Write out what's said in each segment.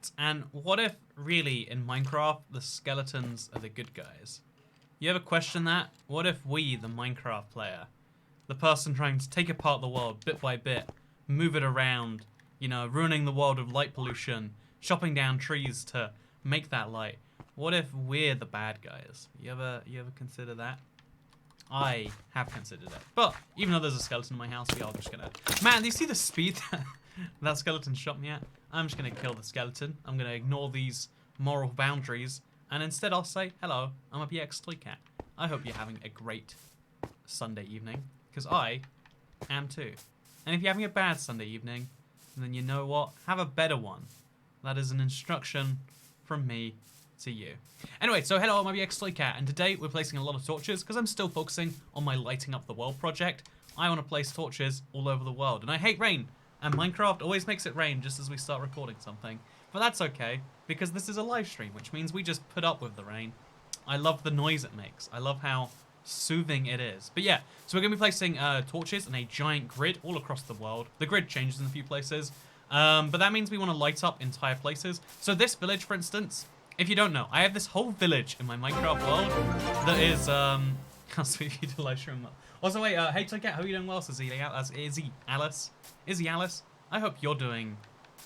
chat, and what if, really, in Minecraft, the skeletons are the good guys? You ever question that? What if we, the Minecraft player, the person trying to take apart the world bit by bit, move it around, you know, ruining the world with light pollution, chopping down trees to make that light, what if we're the bad guys? You ever consider that? I have considered it. But even though there's a skeleton in my house, we are just gonna... Man, do you see the speed that skeleton shot me at? I'm just gonna kill the skeleton. I'm gonna ignore these moral boundaries. And instead I'll say, hello, I'm a BX Toy Cat. I hope you're having a great Sunday evening. Because I am too. And if you're having a bad Sunday evening, then you know what? Have a better one. That is an instruction from me to you. Anyway, so hello, I'm BX Toy Cat, and today we're placing a lot of torches because I'm still focusing on my lighting up the world project. I want to place torches all over the world, and I hate rain, and Minecraft always makes it rain just as we start recording something. But that's okay, because this is a live stream, which means we just put up with the rain. I love the noise it makes. I love how soothing it is. But yeah, so we're going to be placing torches in a giant grid all across the world. The grid changes in a few places, but that means we want to light up entire places. So this village, for instance, if you don't know, I have this whole village in my Minecraft world that is, how sweet of you to live stream. Also, wait, hey Toy Cat, how are you doing well? Says Izzy Alice. I hope you're doing,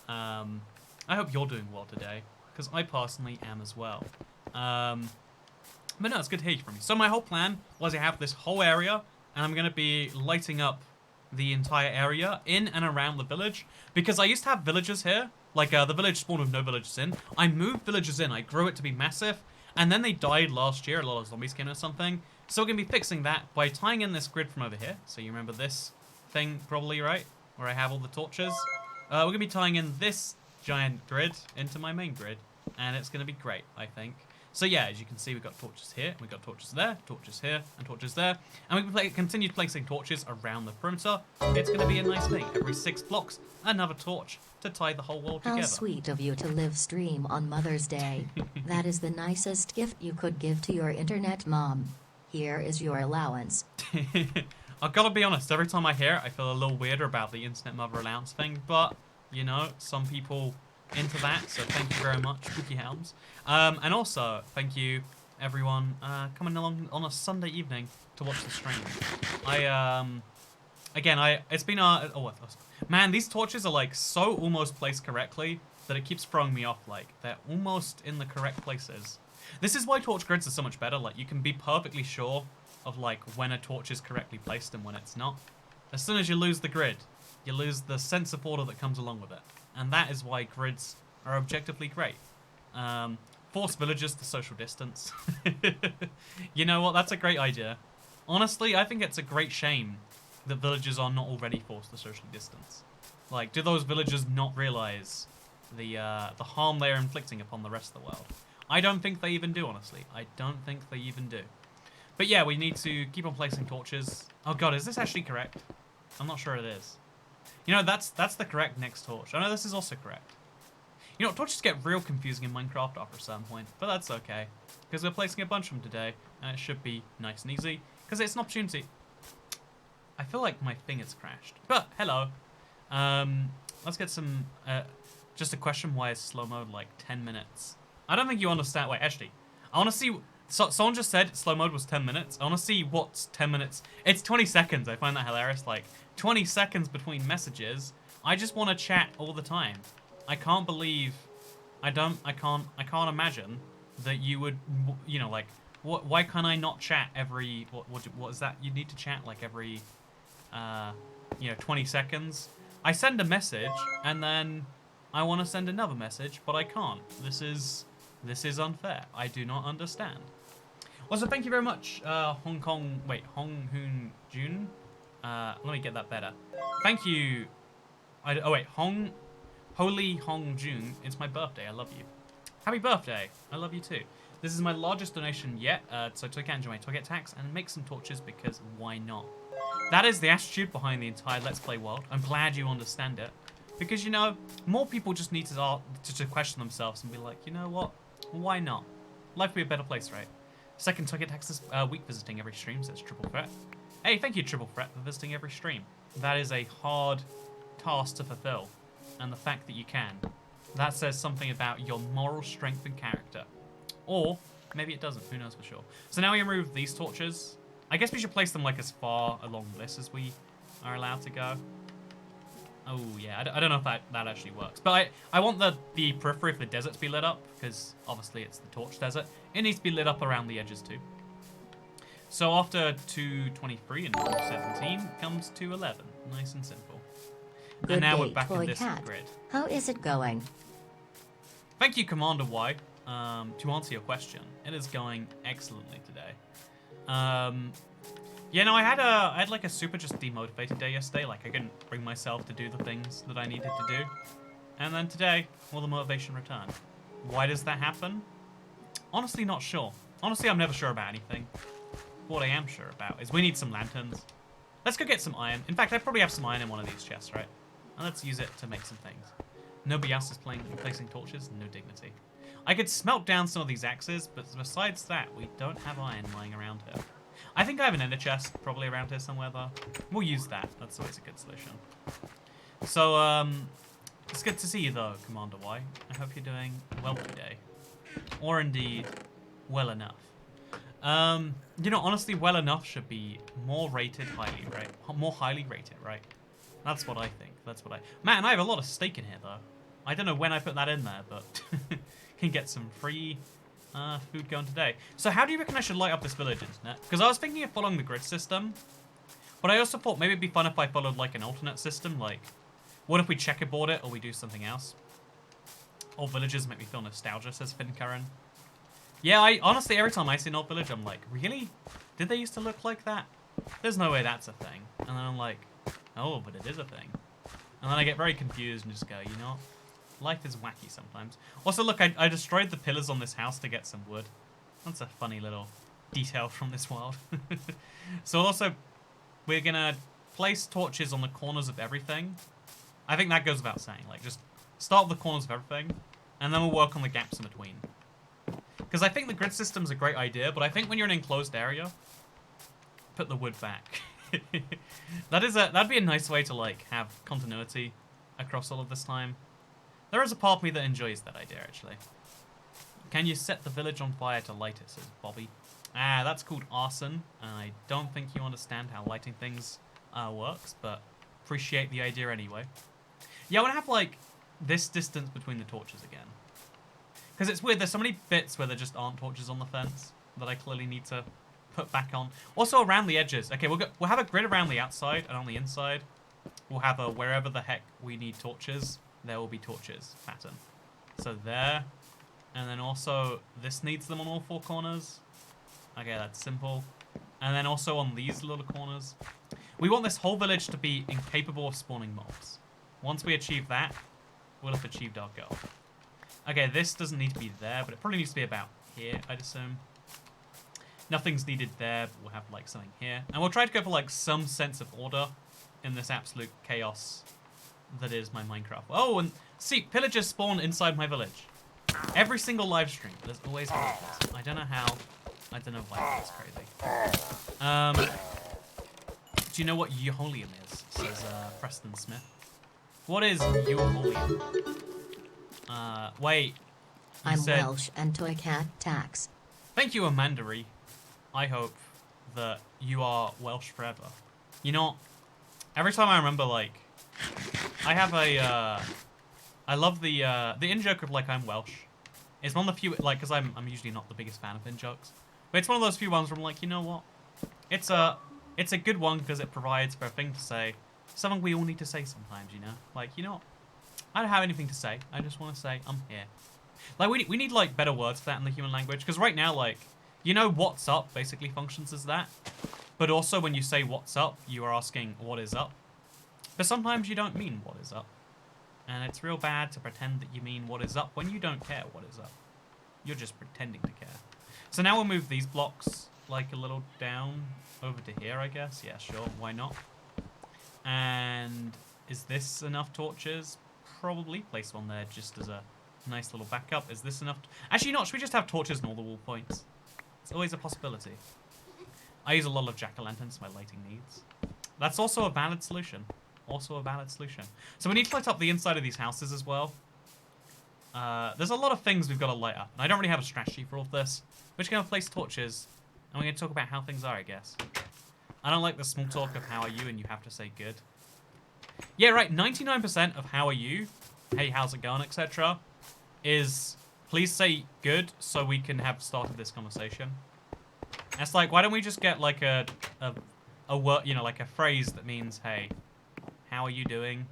well today, because I personally am as well. But no, it's good to hear from you. So my whole plan was I have this whole area, and I'm going to be lighting up the entire area in and around the village, because I used to have villagers here. Like, the village spawned with no villagers in. I moved villagers in, I grew it to be massive, and then they died last year. A lot of zombies came or something. So we're going to be fixing that by tying in this grid from over here. So you remember this thing probably, right? Where I have all the torches. We're going to be tying in this giant grid into my main grid, and it's going to be great, I think. So yeah, as you can see, we've got torches here, we've got torches there, torches here, and torches there. And we can continue placing torches around the perimeter. It's going to be a nice thing. Every 6 blocks, another torch to tie the whole world together. How sweet of you to live stream on Mother's Day. That is the nicest gift you could give to your internet mom. Here is your allowance. I've got to be honest, every time I hear it, I feel a little weirder about the internet mother allowance thing. But, you know, some people into that, so thank you very much, Spooky Helms. And also, thank you, everyone, coming along on a Sunday evening to watch the stream. It's been man, these torches are like so almost placed correctly that it keeps throwing me off. Like, they're almost in the correct places. This is why torch grids are so much better. Like, you can be perfectly sure of like when a torch is correctly placed and when it's not. As soon as you lose the grid, you lose the sense of order that comes along with it. And that is why grids are objectively great. Force villagers to social distance. You know what? That's a great idea. Honestly, I think it's a great shame that villagers are not already forced to socially distance. Like, do those villagers not realize the harm they are inflicting upon the rest of the world? I don't think they even do, honestly. I don't think they even do. But yeah, we need to keep on placing torches. Oh god, is this actually correct? I'm not sure it is. You know, that's the correct next torch. I know this is also correct. You know, torches get real confusing in Minecraft after a certain point, but that's okay. Because we're placing a bunch of them today, and it should be nice and easy. Because it's an opportunity. I feel like my thing has crashed. But, hello. Let's get some... just a question, why is slow mode like 10 minutes? I don't think you understand... Wait, actually, I want to see... someone just said slow mode was 10 minutes. I want to see what's 10 minutes. It's 20 seconds. I find that hilarious. Like, 20 seconds between messages. I just want to chat all the time. I can't believe... I can't imagine that you would... You know, like... Why can't I not chat every... What is that? You need to chat like every... you know, 20 seconds. I send a message, and then I want to send another message, but I can't. This is unfair. I do not understand. Also, thank you very much, Hong Hoon Jun. Let me get that better. Thank you. Holy Hong Jun. It's my birthday. I love you. Happy birthday. I love you too. This is my largest donation yet, so Toy Cat enjoy my Toy Cat tax and make some torches because why not? That is the attitude behind the entire Let's Play world. I'm glad you understand it. Because, you know, more people just need to question themselves and be like, you know what? Why not? Life would be a better place, right? Second Toy Cat tax this week visiting every stream, says Triple Threat. Hey, thank you, Triple Threat, for visiting every stream. That is a hard task to fulfill. And the fact that you can that says something about your moral strength and character. Or maybe it doesn't. Who knows for sure. So now we remove these torches. I guess we should place them like as far along this as we are allowed to go. Oh, yeah. I don't know if that actually works. But I want the periphery of the desert to be lit up, because obviously it's the torch desert. It needs to be lit up around the edges too. So after 223 and 217 comes 211. Nice and simple. Good and now day, we're back toy in this cat. grid. How is it going? Thank you, Commander Y. To answer your question, it is going excellently today. Yeah, no, I had like a super just demotivated day yesterday. Like I couldn't bring myself to do the things that I needed to do. And then today, all the motivation returned. Why does that happen? Honestly, not sure. Honestly, I'm never sure about anything. What I am sure about is we need some lanterns. Let's go get some iron. In fact, I probably have some iron in one of these chests, right? And let's use it to make some things. Nobody else is placing torches. No dignity. I could smelt down some of these axes, but besides that, we don't have iron lying around here. I think I have an ender chest probably around here somewhere, though. We'll use that. That's always a good solution. So, it's good to see you, though, Commander Y. I hope you're doing well today. Or indeed, well enough. You know, honestly, well enough should be more rated highly, right? More highly rated, right? That's what I think. That's what I... Man, I have a lot of steak in here, though. I don't know when I put that in there, but can get some free food going today. So how do you reckon I should light up this village, internet? Because I was thinking of following the grid system, but I also thought maybe it'd be fun if I followed like an alternate system. Like, what if we checkerboard it or we do something else? Old villages make me feel nostalgia, says Finn Curran. Yeah, I honestly, every time I see an old village, I'm like, really? Did they used to look like that? There's no way that's a thing. And then I'm like, oh, but it is a thing. And then I get very confused and just go, you know, life is wacky sometimes. Also, look, I destroyed the pillars on this house to get some wood. That's a funny little detail from this world. So also, we're gonna place torches on the corners of everything. I think that goes without saying. Like, just start with the corners of everything, and then we'll work on the gaps in between. Because I think the grid system's a great idea, but I think when you're in an enclosed area, put the wood back. That'd be a nice way to like have continuity across all of this time. There is a part of me that enjoys that idea, actually. Can you set the village on fire to light it, says Bobby. Ah, that's called arson. I don't think you understand how lighting things works, but appreciate the idea anyway. Yeah, I want to have like this distance between the torches again. Because it's weird, there's so many bits where there just aren't torches on the fence that I clearly need to put back on. Also around the edges. Okay, we'll have a grid around the outside, and on the inside, we'll have a wherever the heck we need torches, there will be torches pattern. So there, and then also this needs them on all four corners. Okay, that's simple. And then also on these little corners. We want this whole village to be incapable of spawning mobs. Once we achieve that, we'll have achieved our goal. Okay, this doesn't need to be there, but it probably needs to be about here, I'd assume. Nothing's needed there, but we'll have like something here. And we'll try to go for like some sense of order in this absolute chaos that is my Minecraft. Oh, and see, pillagers spawn inside my village. Every single live stream, there's always villagers. I don't know how. I don't know why that's crazy. Do you know what Euholium is? Says Preston Smith. What is Euholium? Wait. I'm Welsh and Toy Cat tax. Thank you, Amandari. I hope that you are Welsh forever. You know, every time I remember, like, I have a, I love the in-joke of, like, I'm Welsh. It's one of the few, like, because I'm usually not the biggest fan of in-jokes. But it's one of those few ones where I'm like, you know what? It's a good one because it provides for a thing to say. Something we all need to say sometimes, you know? Like, you know what? I don't have anything to say. I just want to say, I'm here. Like, we need, like, better words for that in the human language. Because right now, like, you know, what's up basically functions as that. But also, when you say what's up, you are asking what is up. But sometimes you don't mean what is up. And it's real bad to pretend that you mean what is up when you don't care what is up. You're just pretending to care. So now we'll move these blocks, like, a little down over to here, I guess. Yeah, sure. Why not? And is this enough torches? Probably. Place one there just as a nice little backup. Is this enough? Actually, not. Should we just have torches in all the wall points? It's always a possibility. I use a lot of jack-o'-lanterns for my lighting needs. That's also a valid solution. Also a valid solution. So we need to light up the inside of these houses as well. There's a lot of things we've got to light up, and I don't really have a strategy for all of this. We're just going to place torches, and we're going to talk about how things are, I guess. I don't like the small talk of how are you, and you have to say good. Yeah, right, 99% of how are you, hey, how's it going, etc. is please say good so we can have started this conversation. And it's like, why don't we just get like a word, you know, like a phrase that means, hey, how are you doing?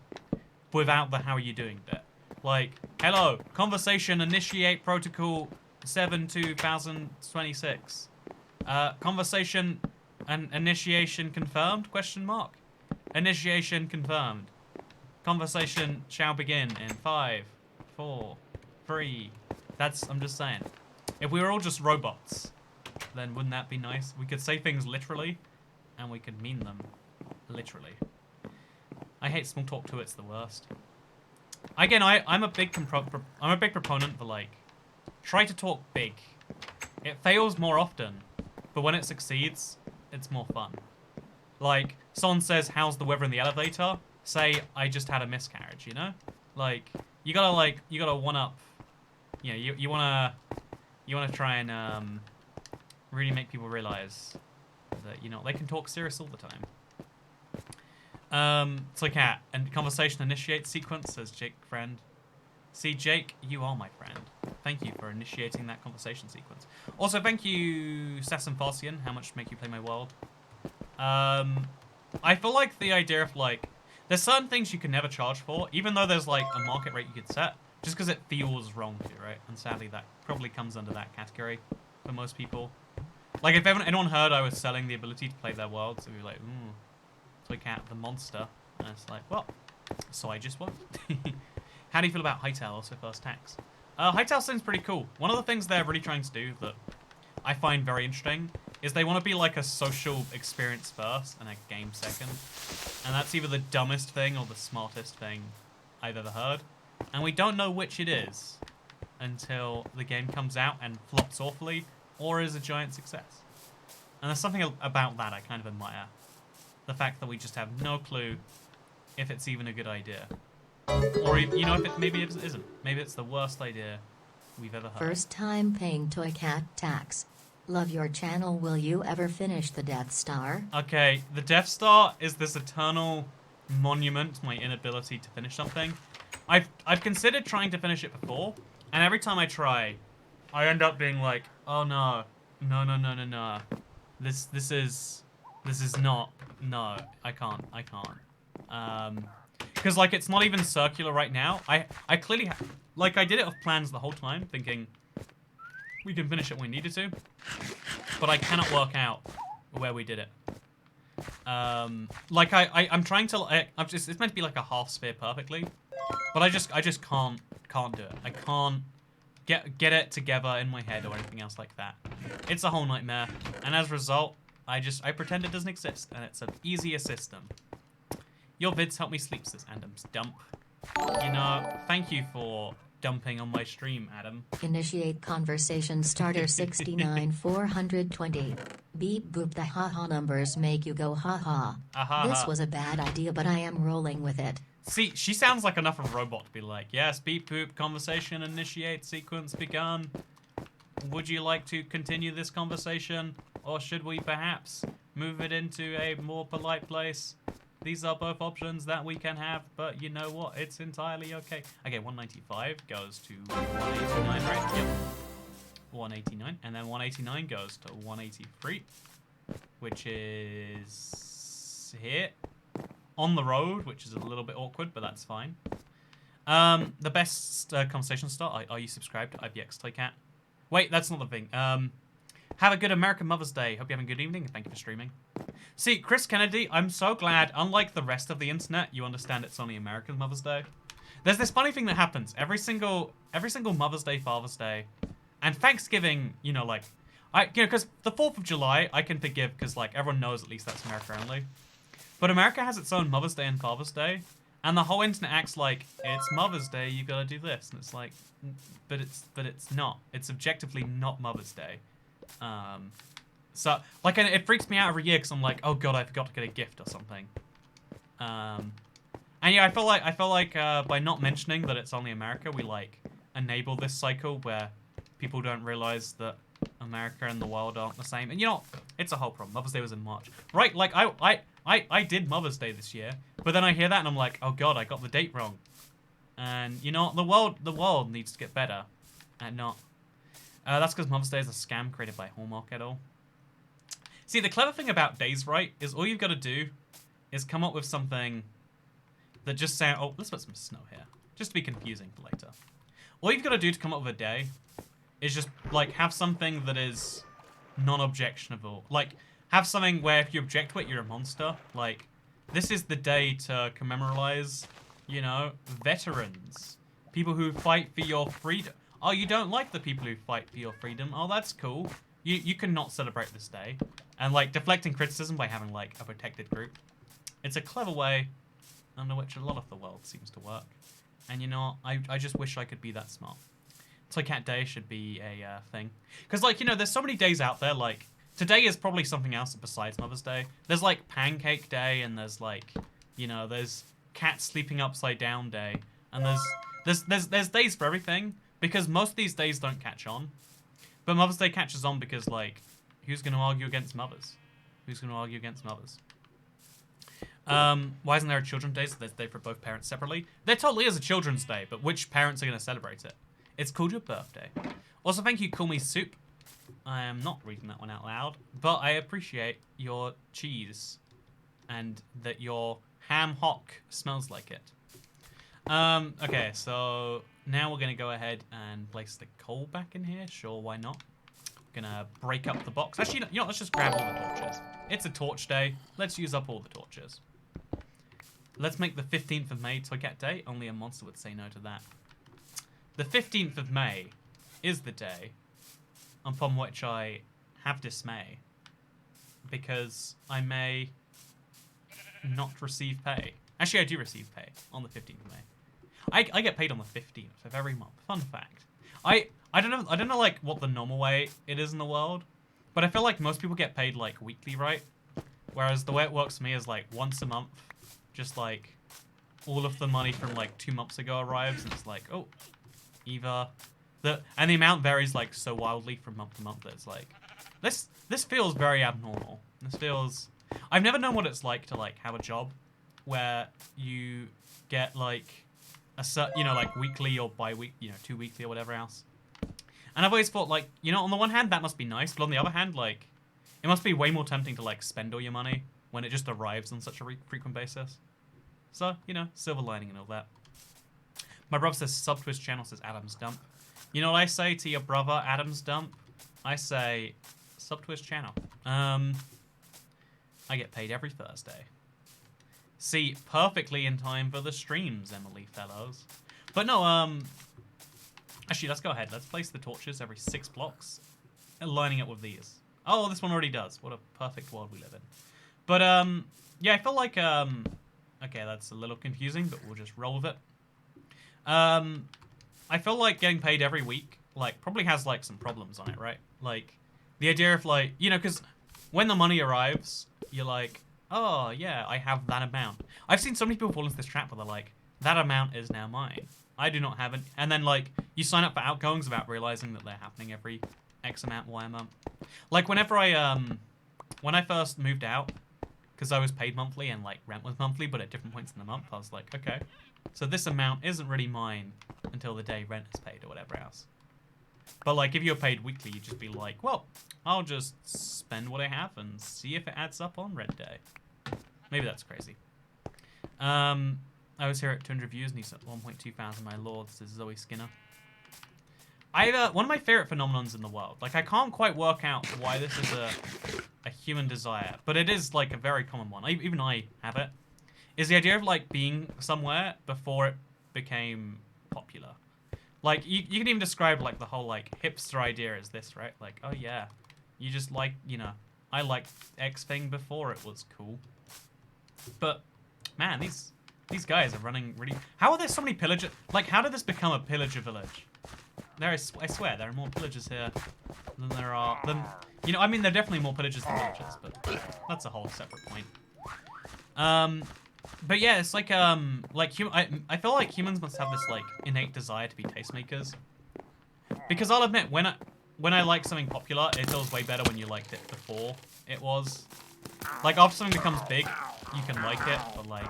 Without the how are you doing bit. Like, hello, conversation initiate protocol 7/2026. Conversation and initiation confirmed? Question mark. Initiation confirmed. Conversation shall begin in 5, 4, 3. I'm just saying. If we were all just robots, then wouldn't that be nice? We could say things literally, and we could mean them literally. I hate small talk too, it's the worst. Again, I'm a big proponent for, like, try to talk big. It fails more often, but when it succeeds, it's more fun. Like, someone says, how's the weather in the elevator? Say, I just had a miscarriage, you know? Like, you gotta one up, you know, you wanna try and, really make people realize that, you know, they can talk serious all the time. It's like and conversation initiate sequence, says Jake friend. See, Jake, you are my friend. Thank you for initiating that conversation sequence. Also, thank you, Sasson Farsian. How much to make you play my world? I feel like the idea of, like, there's certain things you can never charge for, even though there's, like, a market rate you could set, just because it feels wrong to, right? And sadly, that probably comes under that category for most people. Like, if anyone heard I was selling the ability to play their worlds, they'd be like, ooh, Toy Cat the monster. And it's like, well, so I just won. How do you feel about Hytale, also first tax? Hytale seems pretty cool. One of the things they're really trying to do that I find very interesting is they want to be like a social experience first and a game second. And that's either the dumbest thing or the smartest thing I've ever heard. And we don't know which it is until the game comes out and flops awfully or is a giant success. And there's something about that I kind of admire. The fact that we just have no clue if it's even a good idea. Or, you know, maybe it isn't. Maybe it's the worst idea we've ever heard. First time paying Toy Cat tax. Love your channel. Will you ever finish the Death Star? Okay, the Death Star is this eternal monument to my inability to finish something. I've considered trying to finish it before, and every time I try, I end up being like, oh no, no. This is not, no, I can't. Because, like, it's not even circular right now. I clearly, like, I did it with plans the whole time, thinking we can finish it when we needed to, but I cannot work out where we did it. Like, I'm trying to, it's meant to be like a half sphere perfectly, but I just can't do it. I can't get it together in my head or anything else like that. It's a whole nightmare, and as a result, I pretend it doesn't exist, and it's an easier system. Your vids help me sleep, says Adam's dump. You know, thank you for dumping on my stream, Adam. Initiate conversation starter 69420. Beep boop, the haha numbers make you go haha. This was a bad idea, but I am rolling with it. See, she sounds like enough of a robot to be like, yes, beep boop, conversation initiate, sequence begun. Would you like to continue this conversation? Or should we perhaps move it into a more polite place? These are both options that we can have, but you know what? It's entirely okay. Okay, 195 goes to 189, right? Yep. 189. And then 189 goes to 183, which is here. On the road, which is a little bit awkward, but that's fine. The best conversation start. Are you subscribed to IBX Toycat? Wait, that's not the thing. Have a good American Mother's Day. Hope you're having a good evening, and thank you for streaming. See, Chris Kennedy, I'm so glad, unlike the rest of the internet, you understand it's only American Mother's Day. There's this funny thing that happens. Every single Mother's Day, Father's Day, and Thanksgiving, you know, like, because the 4th of July, I can forgive, because, like, everyone knows at least that's America only. But America has its own Mother's Day and Father's Day, and the whole internet acts like, it's Mother's Day, you gotta do this. And it's like, but it's not. It's objectively not Mother's Day. So, like, it freaks me out every year because I'm like, oh god, I forgot to get a gift or something. And yeah, I feel like by not mentioning that it's only America, we, like, enable this cycle where people don't realize that America and the world aren't the same. And you know, it's a whole problem. Mother's Day was in March, right? Like I did Mother's Day this year, but then I hear that and I'm like, oh god, I got the date wrong. And you know, the world needs to get better, and not. That's because Mother's Day is a scam created by Hallmark et al. See, the clever thing about days right is all you've got to do is come up with something that just sound. Oh, let's put some snow here, just to be confusing for later. All you've got to do to come up with a day is just like have something that is non-objectionable. Like have something where if you object to it, you're a monster. Like this is the day to commemorate, you know, veterans, people who fight for your freedom. Oh, you don't like the people who fight for your freedom? Oh, that's cool. You cannot celebrate this day. And, like, deflecting criticism by having, like, a protected group. It's a clever way under which a lot of the world seems to work. And, you know, I just wish I could be that smart. Toy Cat Day should be a thing. Because, like, you know, there's so many days out there, like, today is probably something else besides Mother's Day. There's, like, Pancake Day, and there's, like, you know, there's Cat Sleeping Upside Down Day. And there's days for everything. Because most of these days don't catch on. But Mother's Day catches on because, like, who's going to argue against mothers? Who's going to argue against mothers? Why isn't there a Children's Day? So there's a day for both parents separately. There totally is a Children's Day, but which parents are going to celebrate it? It's called your birthday. Also, thank you, Call Me Soup. I am not reading that one out loud, but I appreciate your cheese and that your ham hock smells like it. Okay, so now we're going to go ahead and place the coal back in here. Sure, why not? Gonna break up the box. Actually, you know, let's just grab all the torches. It's a torch day. Let's use up all the torches. Let's make the 15th of May Toy Cat Day. Only a monster would say no to that. The 15th of May is the day upon which I have dismay. Because I may not receive pay. Actually, I do receive pay on the 15th of May. I get paid on the 15th of every month. Fun fact. I don't know like what the normal way it is in the world, but I feel like most people get paid like weekly, right? Whereas the way it works for me is like once a month, just like all of the money from like 2 months ago arrives, and it's like, oh, either and the amount varies like so wildly from month to month that it's like this feels very abnormal. This feels I've never known what it's like to like have a job where you get like a you know, like weekly or bi-week, you know, 2 weekly or whatever else. And I've always thought, like, you know, on the one hand, that must be nice, but on the other hand, like, it must be way more tempting to, like, spend all your money when it just arrives on such a frequent basis. So, you know, silver lining and all that. My brother says, Subtwist channel says Adam's Dump. You know what I say to your brother, Adam's Dump? I say, Subtwist channel. I get paid every Thursday. See, perfectly in time for the streams, Emily Fellows. But no, actually, let's go ahead. Let's place the torches every 6 blocks, lining up with these. Oh, this one already does. What a perfect world we live in. But, yeah, I feel like, okay, that's a little confusing, but we'll just roll with it. I feel like getting paid every week, like, probably has, like, some problems on it, right? Like, the idea of, like, you know, because when the money arrives, you're like, oh, yeah, I have that amount. I've seen so many people fall into this trap where they're like, that amount is now mine. I do not have it. And then, like, you sign up for outgoings without realizing that they're happening every X amount, Y amount. Like, whenever when I first moved out, because I was paid monthly and, like, rent was monthly, but at different points in the month, I was like, okay, so this amount isn't really mine until the day rent is paid or whatever else. But, like, if you're paid weekly, you'd just be like, well, I'll just spend what I have and see if it adds up on rent day. Maybe that's crazy. I was here at 200 views and he's at 1.2 thousand, my lord, says Zoe Skinner. One of my favorite phenomenons in the world. Like, I can't quite work out why this is a human desire, but it is, like, a very common one. Even I have it. Is the idea of, like, being somewhere before it became popular. Like, you can even describe, like, the whole, like, hipster idea as this, right? Like, oh, yeah, you just like, you know, I liked X thing before it was cool. But, man, these guys are running really... How are there so many pillagers? Like, how did this become a pillager village? I swear, there are more pillagers here than there are... you know, I mean, there are definitely more pillagers than villagers, but that's a whole separate point. But yeah, it's like I feel like humans must have this like innate desire to be tastemakers. Because I'll admit, when I like something popular, it feels way better when you liked it before it was. Like after something becomes big, you can like it, but like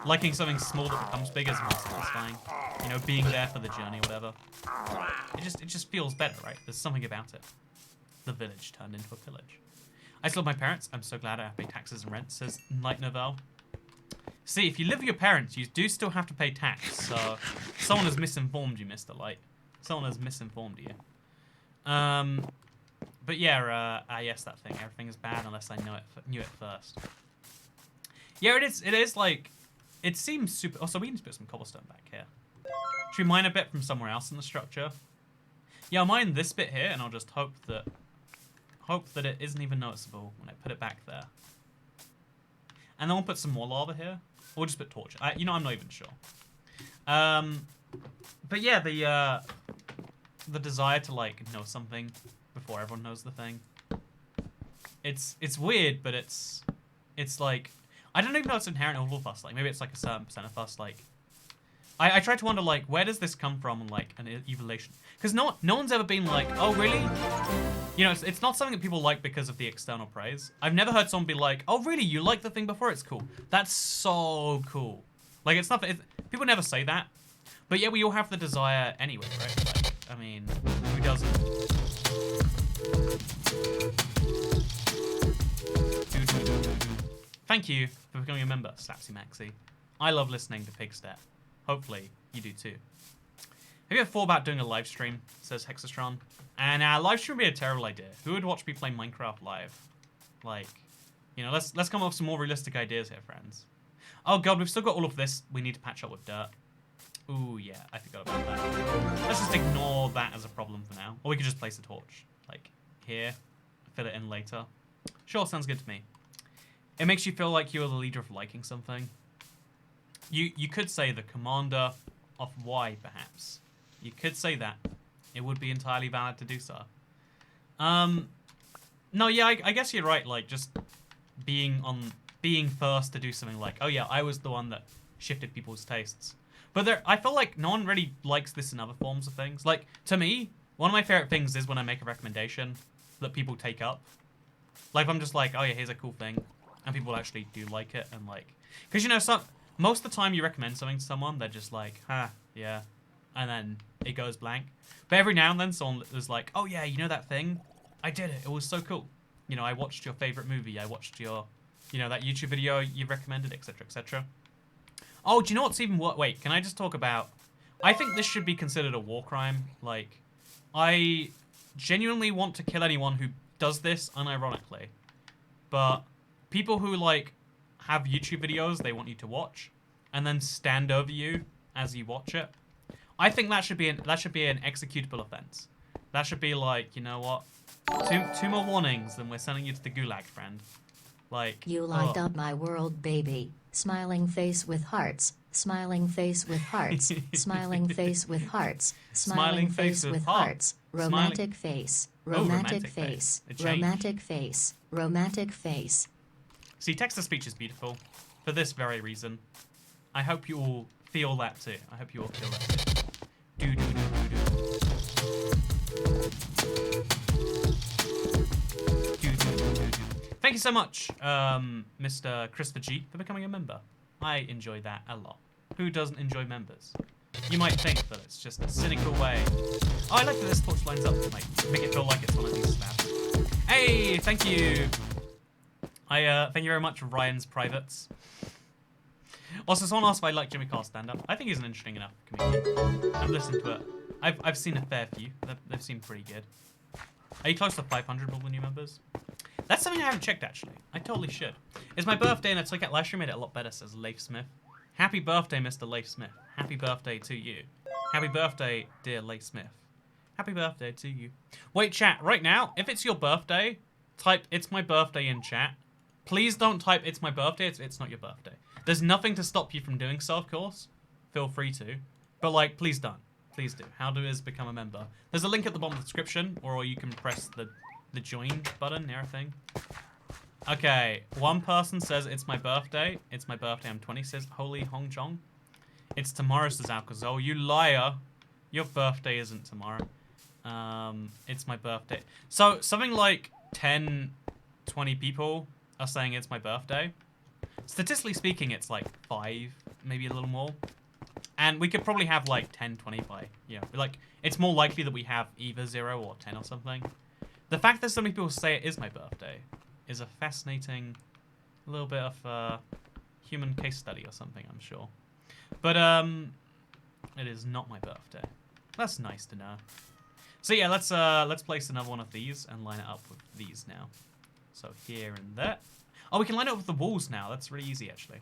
liking something small that becomes big is more satisfying. You know, being there for the journey or whatever. It just feels better, right? There's something about it. The village turned into a pillage. I still love my parents. I'm so glad I have to pay taxes and rent, says Light Novell. See, if you live with your parents, you do still have to pay tax. So, someone has misinformed you, Mr. Light. Someone has misinformed you. But yeah, yes, that thing. Everything is bad unless I knew it first. Yeah, it is. It is like, it seems super. Also, we need to put some cobblestone back here. Should we mine a bit from somewhere else in the structure? Yeah, I'll mine this bit here, and I'll just hope that it isn't even noticeable when I put it back there. And then we'll put some more lava here. Or we'll just put torch. You know, I'm not even sure. But yeah, the desire to like know something before everyone knows the thing. It's weird, but it's like, I don't even know it's inherent in all of us. Like maybe it's like a certain percent of us. Like I try to wonder like where does this come from, like an evolution? Because no one's ever been like, oh really? You know, it's not something that people like because of the external praise. I've never heard someone be like, oh really, you liked the thing before, it's cool. That's so cool. Like it's not, people never say that. But yeah, we all have the desire anyway, right? Like, I mean, who doesn't? Thank you for becoming a member, Slapsy Maxi. I love listening to Pigstep. Hopefully, you do too. Have you ever thought about doing a live stream? Says Hexastron. And live stream would be a terrible idea. Who would watch me play Minecraft live? Like, you know, let's come up with some more realistic ideas here, friends. Oh god, we've still got all of this. We need to patch up with dirt. Ooh, yeah, I forgot about that. Let's just ignore that as a problem for now. Or we could just place a torch, like here, fill it in later. Sure, sounds good to me. It makes you feel like you're the leader of liking something. You could say the commander of Y, perhaps. You could say that. It would be entirely valid to do so. No, yeah, I guess you're right. Like, just being first to do something like, oh yeah, I was the one that shifted people's tastes. But I feel like no one really likes this in other forms of things. Like, to me, one of my favorite things is when I make a recommendation that people take up. Like, if I'm just like, oh yeah, here's a cool thing. And people actually do like it. And like, because you know, most of the time you recommend something to someone, they're just like, yeah. And then it goes blank. But every now and then someone is like, oh yeah, you know that thing? I did it. It was so cool. You know, I watched your favorite movie. I watched your, you know, that YouTube video you recommended, etc., etc. Oh, do you know what's even worse? Wait, can I just talk about... I think this should be considered a war crime. Like, I genuinely want to kill anyone who does this unironically. But people who, like, have YouTube videos they want you to watch and then stand over you as you watch it, I think that should be an executable offense. That should be like, you know what? Two more warnings, then we're sending you to the gulag, friend. Like, you light up my world, baby. Smiling face with hearts. Smiling face with hearts. Smiling face with hearts. Smiling face with hearts. Romantic face. Romantic face. Romantic face. Romantic face. See, text-to-speech is beautiful for this very reason. I hope you all feel that too. I hope you all feel that too. Thank you so much, Mr. Christopher G, for becoming a member. I enjoy that a lot. Who doesn't enjoy members? You might think that it's just a cynical way. Oh, I like that this torch lines up to make it feel like it's one of these snaps. Hey, thank you. Thank you very much, Ryan's Privates. Also, someone asked if I like Jimmy Carr's stand-up. I think he's an interesting enough comedian. I've listened to it. I've seen a fair few. They've seemed pretty good. Are you close to 500 all the new members? That's something I haven't checked, actually. I totally should. It's my birthday, and it's like live stream made it a lot better, says Leif Smith. Happy birthday, Mr. Leif Smith. Happy birthday to you. Happy birthday, dear Leif Smith. Happy birthday to you. Wait, chat, right now, if it's your birthday, type "it's my birthday" in chat. Please don't type "it's my birthday." It's not your birthday. There's nothing to stop you from doing so, of course. Feel free to. But, like, please don't. Please do. How to become a member. There's a link at the bottom of the description, or you can press the join button near a thing. Okay, one person says it's my birthday. It's my birthday. I'm 20. Says Holy Hong Jong. It's tomorrow, says Alcazol. You liar. Your birthday isn't tomorrow. It's my birthday. So something like 10, 20 people are saying it's my birthday. Statistically speaking, it's like 5, maybe a little more. And we could probably have like 10, 20 by, you know, like, it's more likely that we have either 0 or 10 or something. The fact that so many people say it is my birthday is a fascinating little bit of human case study or something, I'm sure. But it is not my birthday. That's nice to know. So yeah, let's place another one of these and line it up with these now. So here and there. Oh, we can line it up with the walls now. That's really easy, actually.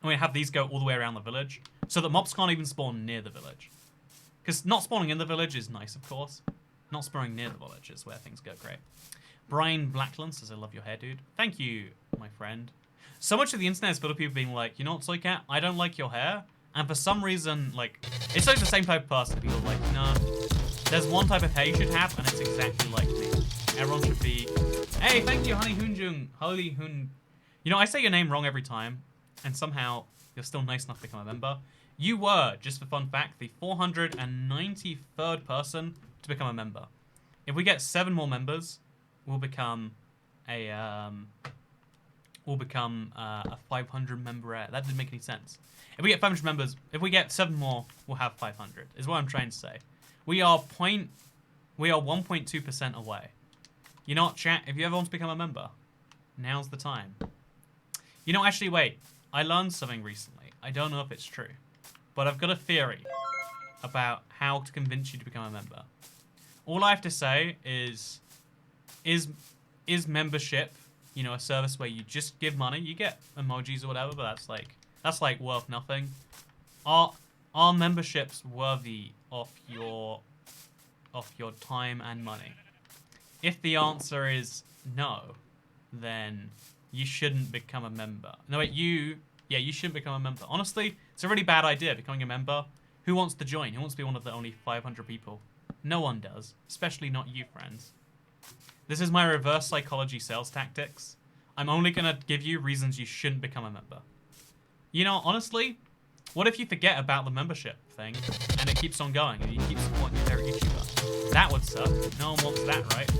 And we have these go all the way around the village, so that mobs can't even spawn near the village. Because not spawning in the village is nice, of course. Not spawning near the village is where things go great. Brian Blackland says, I love your hair, dude. Thank you, my friend. So much of the internet is full of people being like, you know what, Toycat? I don't like your hair. And for some reason, like, it's always the same type of person. People are like, no, there's one type of hair you should have, and it's exactly like me. Everyone should be... Hey, thank you, Honey Hunjung. Holy Hun... You know, I say your name wrong every time, and somehow you're still nice enough to become a member. You were, just for fun fact, the 493rd person to become a member. If we get 7 more members, we'll become a 500 member heir. That didn't make any sense. If we get 500 members, if we get 7 more, we'll have 500. Is what I'm trying to say. We are 1.2% away. You know what, chat? If you ever want to become a member, now's the time. You know, actually, wait. I learned something recently. I don't know if it's true, but I've got a theory about how to convince you to become a member. All I have to say is membership, you know, a service where you just give money, you get emojis or whatever, but that's like worth nothing. Are memberships worthy of your time and money? If the answer is no, then you shouldn't become a member. No, wait, you shouldn't become a member. Honestly, it's a really bad idea, becoming a member. Who wants to join? Who wants to be one of the only 500 people? No one does, especially not you, friends. This is my reverse psychology sales tactics. I'm only going to give you reasons you shouldn't become a member. You know, honestly, what if you forget about the membership thing and it keeps on going and you keep supporting your favorite YouTuber? That would suck. No one wants that, right?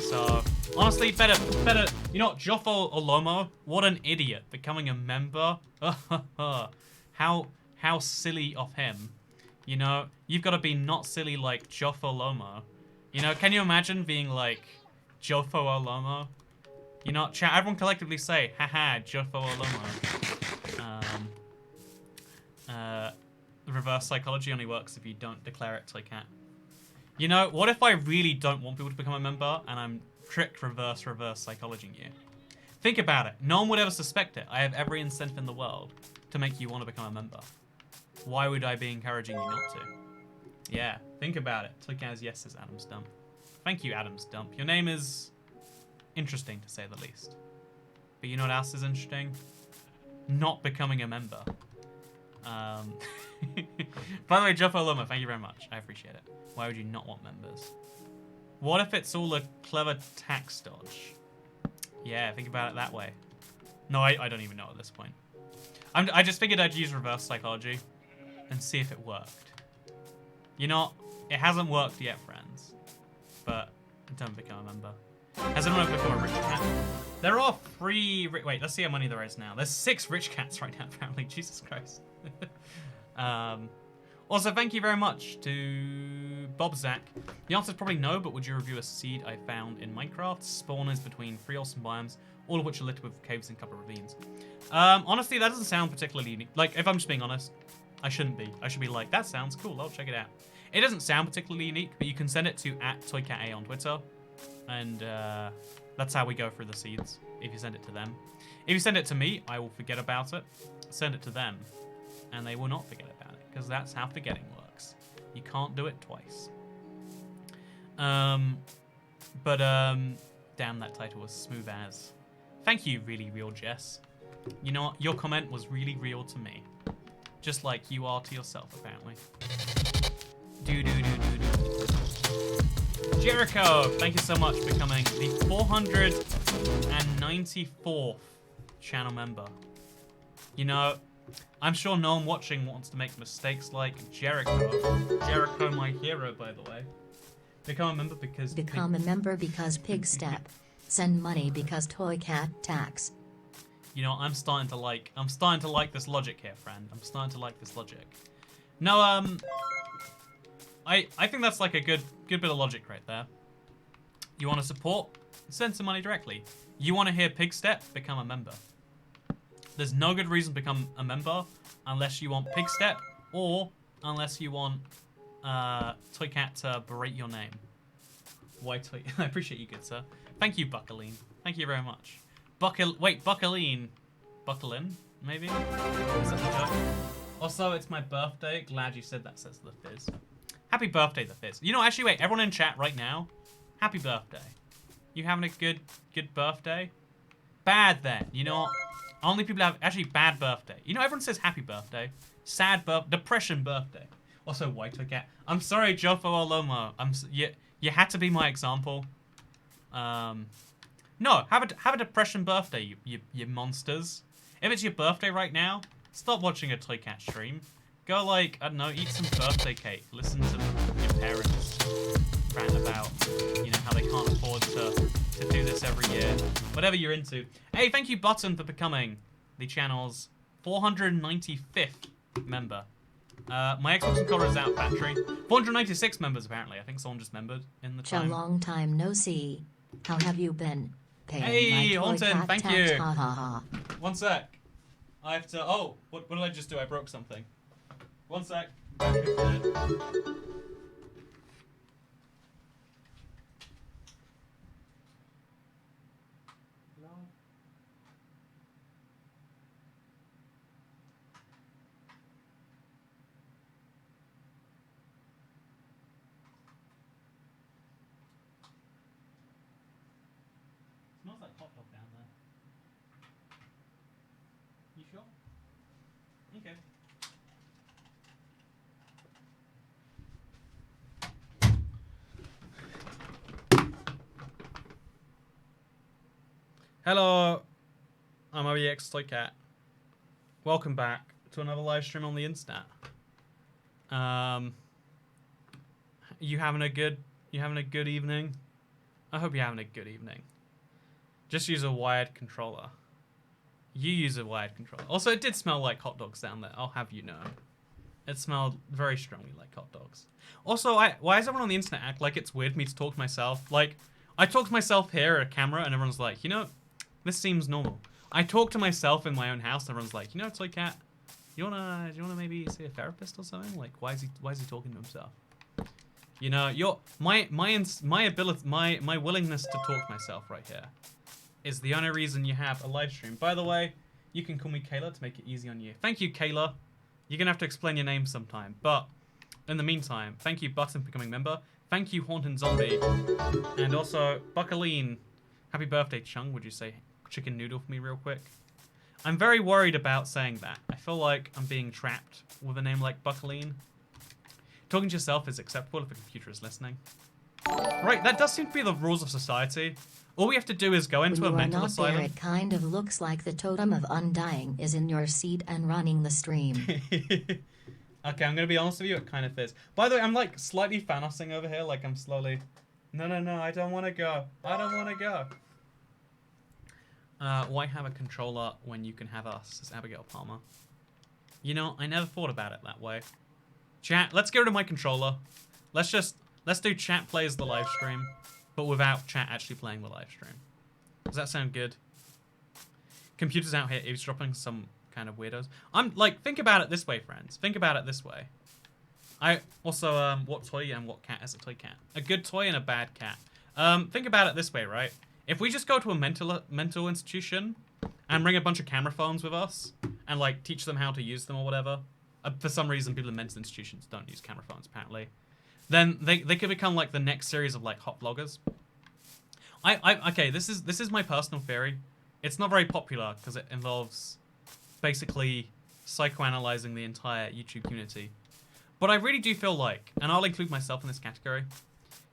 So, honestly, better. You know what, Joffo Olomo, what an idiot, becoming a member. How silly of him. You know, you've got to be not silly like Joffo Olomo. You know, can you imagine being like Joffo Olomo? You know, chat, everyone collectively say, haha, Joffo Olomo. The reverse psychology only works if you don't declare it to a cat. You know, what if I really don't want people to become a member and I'm tricked reverse psychologying you? Think about it. No one would ever suspect it. I have every incentive in the world to make you want to become a member. Why would I be encouraging you not to? Yeah, think about it. Toykaz, yes, says Adam's Dump. Thank you, Adam's Dump. Your name is interesting, to say the least. But you know what else is interesting? Not becoming a member. By the way, Jeff Oloma, thank you very much. I appreciate it. Why would you not want members? What if it's all a clever tax dodge? Yeah, think about it that way. No, I don't even know at this point. I just figured I'd use reverse psychology and see if it worked. You know, it hasn't worked yet, friends. But don't become a member. Has anyone ever become a rich cat? There are 3... Wait, let's see how many there is now. There's 6 rich cats right now, apparently. Jesus Christ. Also, thank you very much to Bob Zach. The answer is probably no, but would you review a seed I found in Minecraft? Spawners between 3 awesome biomes, all of which are littered with caves and a couple of ravines. Honestly, that doesn't sound particularly unique. Like, if I'm just being honest, I shouldn't be. I should be like, that sounds cool, I'll check it out. It doesn't sound particularly unique, but you can send it to @ToyCatA on Twitter. And that's how we go through the seeds, if you send it to them. If you send it to me, I will forget about it. Send it to them, and they will not forget about it, because that's how forgetting works. You can't do it twice. Damn, that title was smooth as. Thank you, Really Real Jess. You know what? Your comment was really real to me. Just like you are to yourself, apparently. Do. Jericho, thank you so much for becoming the 494th channel member. You know, I'm sure no one watching wants to make mistakes like Jericho. Jericho, my hero, by the way. Become a member because... Become a member because pig step. Send money because toy cat tax. You know, I'm starting to like this logic here, friend. I'm starting to like this logic. No, I think that's like a good bit of logic right there. You want to support? Send some money directly. You want to hear pig step? Become a member. There's no good reason to become a member unless you want pig step or unless you want Toy Cat to berate your name. Why Toy? I appreciate you, good sir. Thank you, Buckaline. Thank you very much. Buckaline. Buckalin, maybe? Is that the joke? Also, it's my birthday. Glad you said that, says the Fizz. Happy birthday, the Fizz. You know, actually, wait. Everyone in chat right now, happy birthday. You having a good birthday? Bad then. You know what? Only people have actually bad birthday. You know, everyone says happy birthday. Sad depression birthday. Also, white cat. I'm sorry, Jofo Olomo. You had to be my example. No, have a depression birthday, you monsters. If it's your birthday right now, stop watching a Toy Cat stream. Go, like, I don't know, eat some birthday cake. Listen to your parents rant about, you know, how they can't afford to do this every year. Whatever you're into. Hey, thank you, Button, for becoming the channel's 495th member. My Xbox controller is out battery. 496 members, apparently. I think someone just membered in the time. A long time no see. How have you been? Hey, Haunton, thank you. Ha ha ha. One sec. I have to... Oh, what did I just do? I broke something. One sec. Battery's dead. Smells like hot dog down there. You sure? Okay. Hello, I'm OEX Toy Cat. Welcome back to another live stream on the Instat. You having a good evening? I hope you're having a good evening. Just use a wired controller. You use a wired controller. Also, it did smell like hot dogs down there, I'll have you know. It smelled very strongly like hot dogs. Also, why does everyone on the internet act like it's weird for me to talk to myself? Like, I talk to myself here at a camera and everyone's like, you know, this seems normal. I talk to myself in my own house and everyone's like, you know, Toy Cat, do you wanna maybe see a therapist or something? Like, why is he talking to himself? You know, my willingness to talk to myself right here is the only reason you have a live stream. By the way, you can call me Kayla to make it easy on you. Thank you, Kayla. You're gonna have to explain your name sometime. But in the meantime, thank you, Button, for becoming member. Thank you, Haunted Zombie. And also, Buckaline. Happy birthday, Chung. Would you say chicken noodle for me real quick? I'm very worried about saying that. I feel like I'm being trapped with a name like Buckaline. Talking to yourself is acceptable if a computer is listening. Right, that does seem to be the rules of society. All we have to do is go into a mental asylum. There, it kind of looks like the totem of undying is in your seat and running the stream. Okay, I'm gonna be honest with you, it kind of is. By the way, I'm like slightly Thanosing over here, like I'm slowly... No, I don't want to go. I don't want to go. Why have a controller when you can have us, says Abigail Palmer. You know, I never thought about it that way. Chat, let's get rid of my controller. Let's do chat plays the live stream, but without chat actually playing the live stream. Does that sound good? Computers out here eavesdropping some kind of weirdos. I'm like, think about it this way, friends. Think about it this way. I also, what toy and what cat is a toy cat? A good toy and a bad cat. Think about it this way, right? If we just go to a mental institution and bring a bunch of camera phones with us and like teach them how to use them or whatever, for some reason people in mental institutions don't use camera phones apparently, then they could become like the next series of like hot vloggers. Okay, this is my personal theory. It's not very popular because it involves basically psychoanalyzing the entire YouTube community. But I really do feel like, and I'll include myself in this category,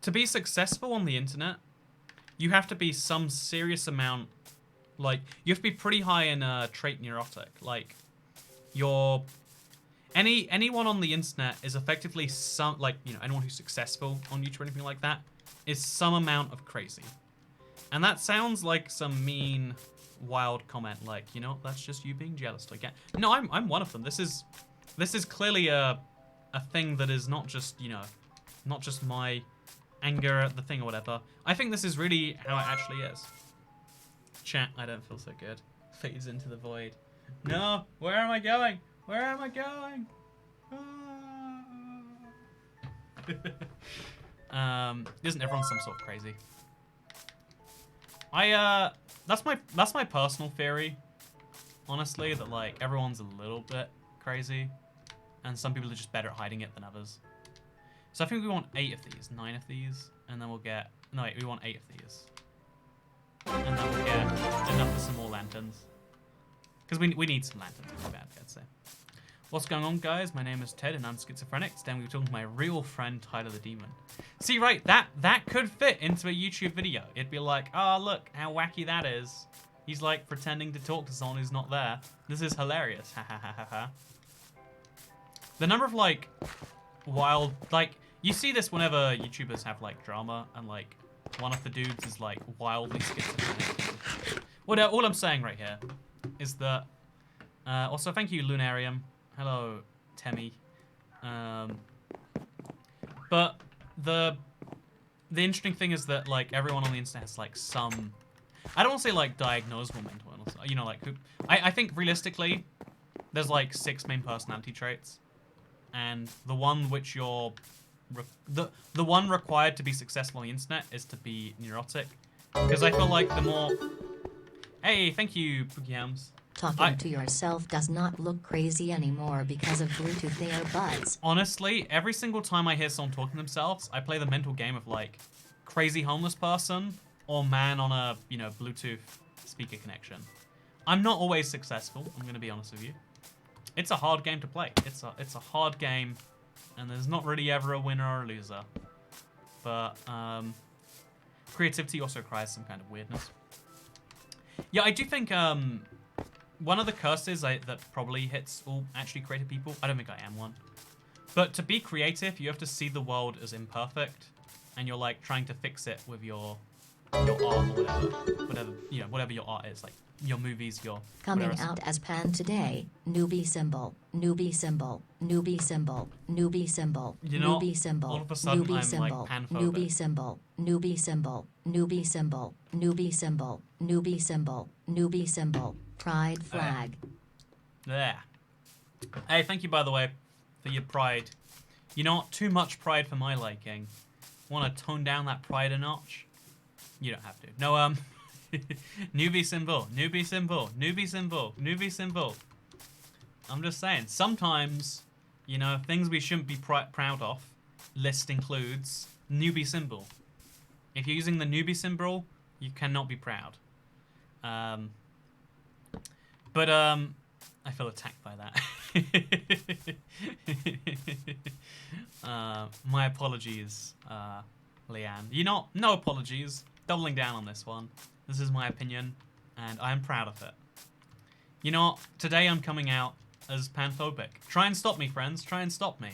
to be successful on the internet, you have to be some serious amount, like, you have to be pretty high in trait neurotic. Like, anyone on the internet is effectively some, like, you know, anyone who's successful on YouTube or anything like that is some amount of crazy. And that sounds like some mean, wild comment, like, you know, that's just you being jealous. Like, no, I'm one of them. This is clearly a thing that is not just, you know, not just my anger at the thing or whatever. I think this is really how it actually is. Chat, I don't feel so good. Fades into the void. No, where am I going? Where am I going? Isn't everyone some sort of crazy? That's my personal theory, honestly, that like everyone's a little bit crazy, and some people are just better at hiding it than others. So I think we want 8 of these, 9 of these, and then we'll get, no wait, we want 8 of these. And then we'll get enough for some more lanterns. Because we need some lanterns, pretty bad, I'd say. What's going on, guys? My name is Ted, and I'm schizophrenic. Today we're talking to my real friend, Tyler the Demon. See, right, that could fit into a YouTube video. It'd be like, oh, look, how wacky that is. He's, like, pretending to talk to someone who's not there. This is hilarious. Ha ha ha ha ha. The number of, like, wild, like, you see this whenever YouTubers have, like, drama, and, like, one of the dudes is, like, wildly schizophrenic. All I'm saying right here is that, also, thank you, Lunarium. Hello, Temmie. But the interesting thing is that, like, everyone on the internet has, like, some, I don't want to say, like, diagnosable mental illness, you know, like, who, I think realistically, there's, like, 6 main personality traits, and the one which you're, the one required to be successful on the internet is to be neurotic, because I feel like the more, hey, thank you, Pookiehams. Talking to yourself does not look crazy anymore because of Bluetooth earbuds. Honestly, every single time I hear someone talking to themselves, I play the mental game of, like, crazy homeless person or man on a, you know, Bluetooth speaker connection. I'm not always successful, I'm going to be honest with you. It's a hard game to play. It's a hard game, and there's not really ever a winner or a loser. But, creativity also requires some kind of weirdness. Yeah, I do think, one of the curses that probably hits all actually creative people, I don't think I am one, but to be creative, you have to see the world as imperfect, and you're like trying to fix it with your art or whatever, you know, whatever your art is, like your movies, your Coming whatever. out as Pan today, newbie symbol, newbie symbol, newbie symbol, newbie symbol, You know, newbie symbol, all of a sudden newbie I'm symbol, like panphobic. newbie symbol, newbie symbol, newbie symbol, newbie symbol, newbie symbol, newbie symbol, pride flag. Yeah. Hey, thank you, by the way, for your pride. You know what? Too much pride for my liking. Want to tone down that pride a notch? You don't have to. No, newbie symbol, newbie symbol, newbie symbol, newbie symbol. I'm just saying, sometimes, you know, things we shouldn't be proud of, list includes newbie symbol. If you're using the newbie symbol, you cannot be proud. But I feel attacked by that. My apologies, Leanne. You know, no apologies. Doubling down on this one. This is my opinion, and I am proud of it. You know what? Today I'm coming out as panphobic. Try and stop me, friends. Try and stop me.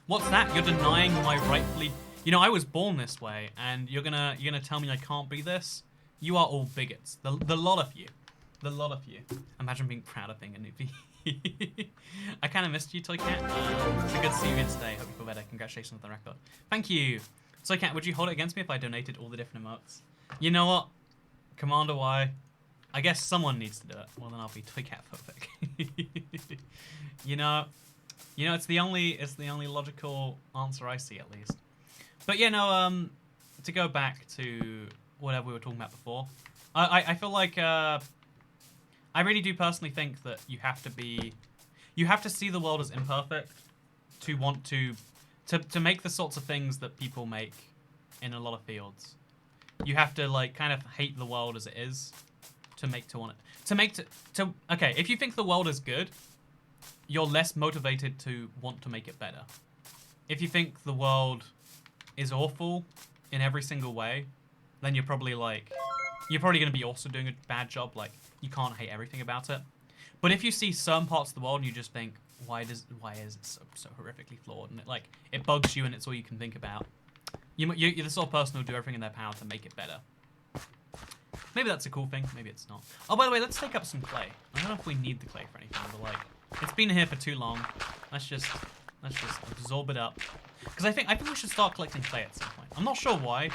What's that? You're denying my rightfully... You know, I was born this way, and you're gonna tell me I can't be this? You are all bigots. The lot of you. The lot of you. Imagine being proud of being a newbie. I kind of missed you, Toy Cat. It's good to see you again today. Hope you feel better. Congratulations on the record. Thank you. Toy Cat, would you hold it against me if I donated all the different emotes? You know what? Commander Y. I guess someone needs to do it. Well, then I'll be Toy Cat phobic. you know, it's the only logical answer I see, at least. But yeah, no. To go back to whatever we were talking about before, I feel like I really do personally think that you have to see the world as imperfect to want to make the sorts of things that people make in a lot of fields. You have to, like, kind of hate the world as it is to want it. Okay, if you think the world is good, you're less motivated to want to make it better. If you think the world is awful, in every single way, then you're probably like, you're probably going to be also doing a bad job. Like, you can't hate everything about it. But if you see some parts of the world and you just think, why is it so horrifically flawed, and it bugs you and it's all you can think about, you're the sort of person who'll do everything in their power to make it better. Maybe that's a cool thing, maybe it's not. Oh, by the way, let's take up some clay. I don't know if we need the clay for anything, but like, it's been here for too long. Let's just absorb it up. Because I think we should start collecting clay at some point. I'm not sure why.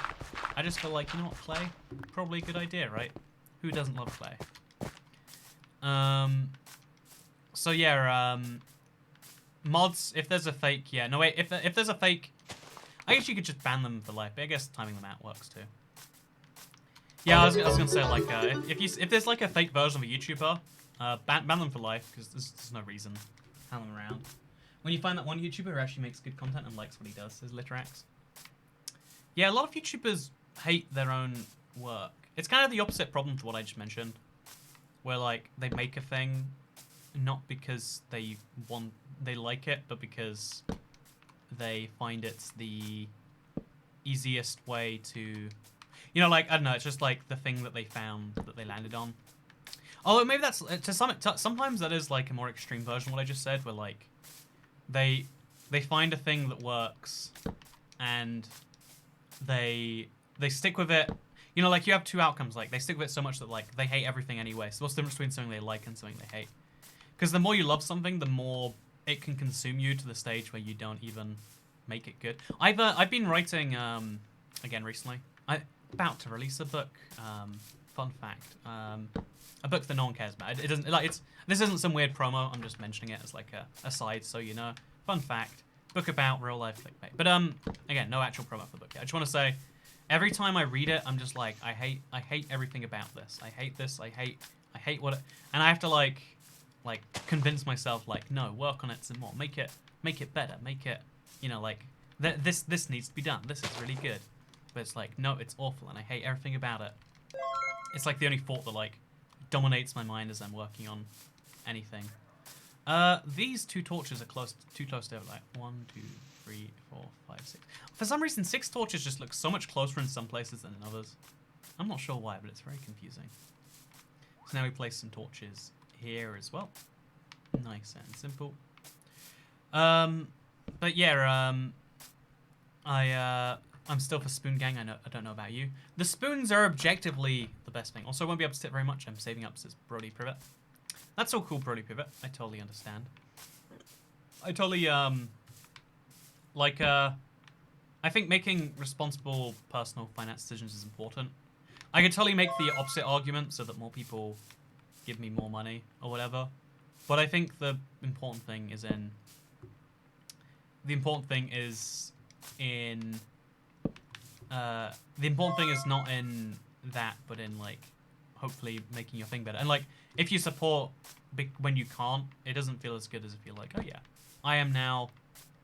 I just feel like, you know what, clay? Probably a good idea, right? Who doesn't love clay? So yeah, mods, if there's a fake, yeah, no wait, if there's a fake, I guess you could just ban them for life, but I guess timing them out works too. Yeah, I was gonna say, like, if there's like a fake version of a YouTuber, ban them for life, because there's no reason having them around. When you find that one YouTuber who actually makes good content and likes what he does, is Literax. Yeah, a lot of YouTubers hate their own work. It's kind of the opposite problem to what I just mentioned, where like they make a thing not because they like it, but because they find it's the easiest way to, you know, like, I don't know, it's just like the thing that they found that they landed on. Although maybe that's sometimes that is like a more extreme version of what I just said, where like they find a thing that works and they stick with it. You know, like, you have two outcomes. Like, they stick with it so much that like they hate everything anyway. So what's the difference between something they like and something they hate? Because the more you love something, the more it can consume you to the stage where you don't even make it good. I've been writing again recently. I'm about to release a book. Fun fact, a book that no one cares about. It doesn't, like, this isn't some weird promo. I'm just mentioning it as like a side, so you know. Fun fact, book about real life clickbait. But again, no actual promo for the book yet. I just want to say, every time I read it, I'm just like, I hate everything about this. I hate this. I hate what it, and I have to like convince myself, like, no, work on it some more. Make it better. Make it, you know, like, this needs to be done. This is really good. But it's like, no, it's awful, and I hate everything about it. It's like the only thought that like dominates my mind as I'm working on anything. These two torches are too close to like 1, 2, 3, 4, 5, 6. For some reason, 6 torches just look so much closer in some places than in others. I'm not sure why, but it's very confusing. So now we place some torches here as well. Nice and simple. But yeah, I'm still for Spoon Gang. I don't know about you. The spoons are objectively the best thing. Also, I won't be able to sit very much. I'm saving up this Brody Privet. That's all cool, Brody Privet. I totally understand. I totally, I think making responsible personal finance decisions is important. I could totally make the opposite argument so that more people give me more money or whatever. But I think the important thing is not in that, but in like hopefully making your thing better. And like, if you support when you can't, it doesn't feel as good as if you're like, oh yeah, I am now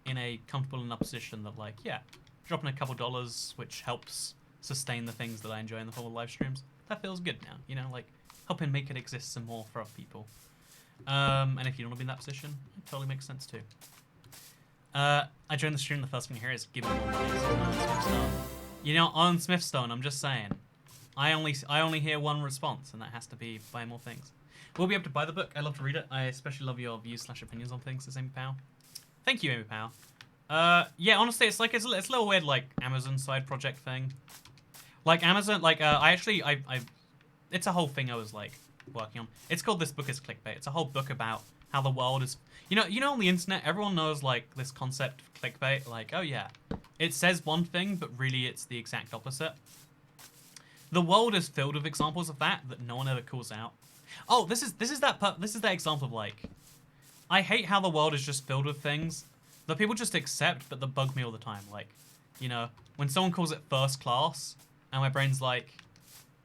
in a comfortable enough position that like, yeah, dropping a couple dollars, which helps sustain the things that I enjoy in the form of live streams, that feels good now, you know, like helping make it exist some more for other people. And if you don't want to be in that position, it totally makes sense too. I joined the stream, the first thing you hear is give me more money. You know, on Smithstone, I'm just saying, I only hear one response, and that has to be buy more things. We'll be able to buy the book. I love to read it. I especially love your views/opinions on things. Says Amy Powell. Thank you, Amy Powell. Yeah, honestly, it's a little weird, like, Amazon side project thing. Like, Amazon, like, it's a whole thing I was, like, working on. It's called This Book is Clickbait. It's a whole book about how the world is... You know on the internet, everyone knows, like, this concept of clickbait. Like, oh, yeah, it says one thing, but really it's the exact opposite. The world is filled with examples of that no one ever calls out. Oh, this is that example of, like, I hate how the world is just filled with things that people just accept, but that bug me all the time. Like, you know, when someone calls it first class, and my brain's like,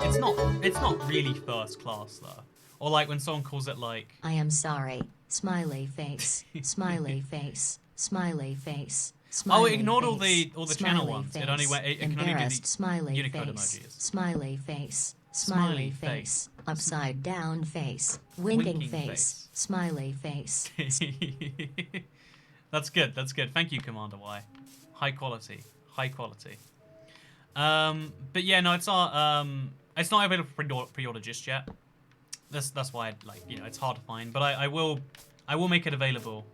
it's not really first class though. Or like when someone calls it like, I am sorry. Smiley face. Smiley face. Smiley face. Smiley oh, it ignored face. all the channel ones. It only went. It can only do the smiley Unicode face. emojis. Smiley face. Smiley face. Upside down face. Winking face. Smiley face. That's good. That's good. Thank you, Commander Y. High quality. High quality. But yeah, no, it's not available for pre-order just yet. That's why it's hard to find. But I will make it available.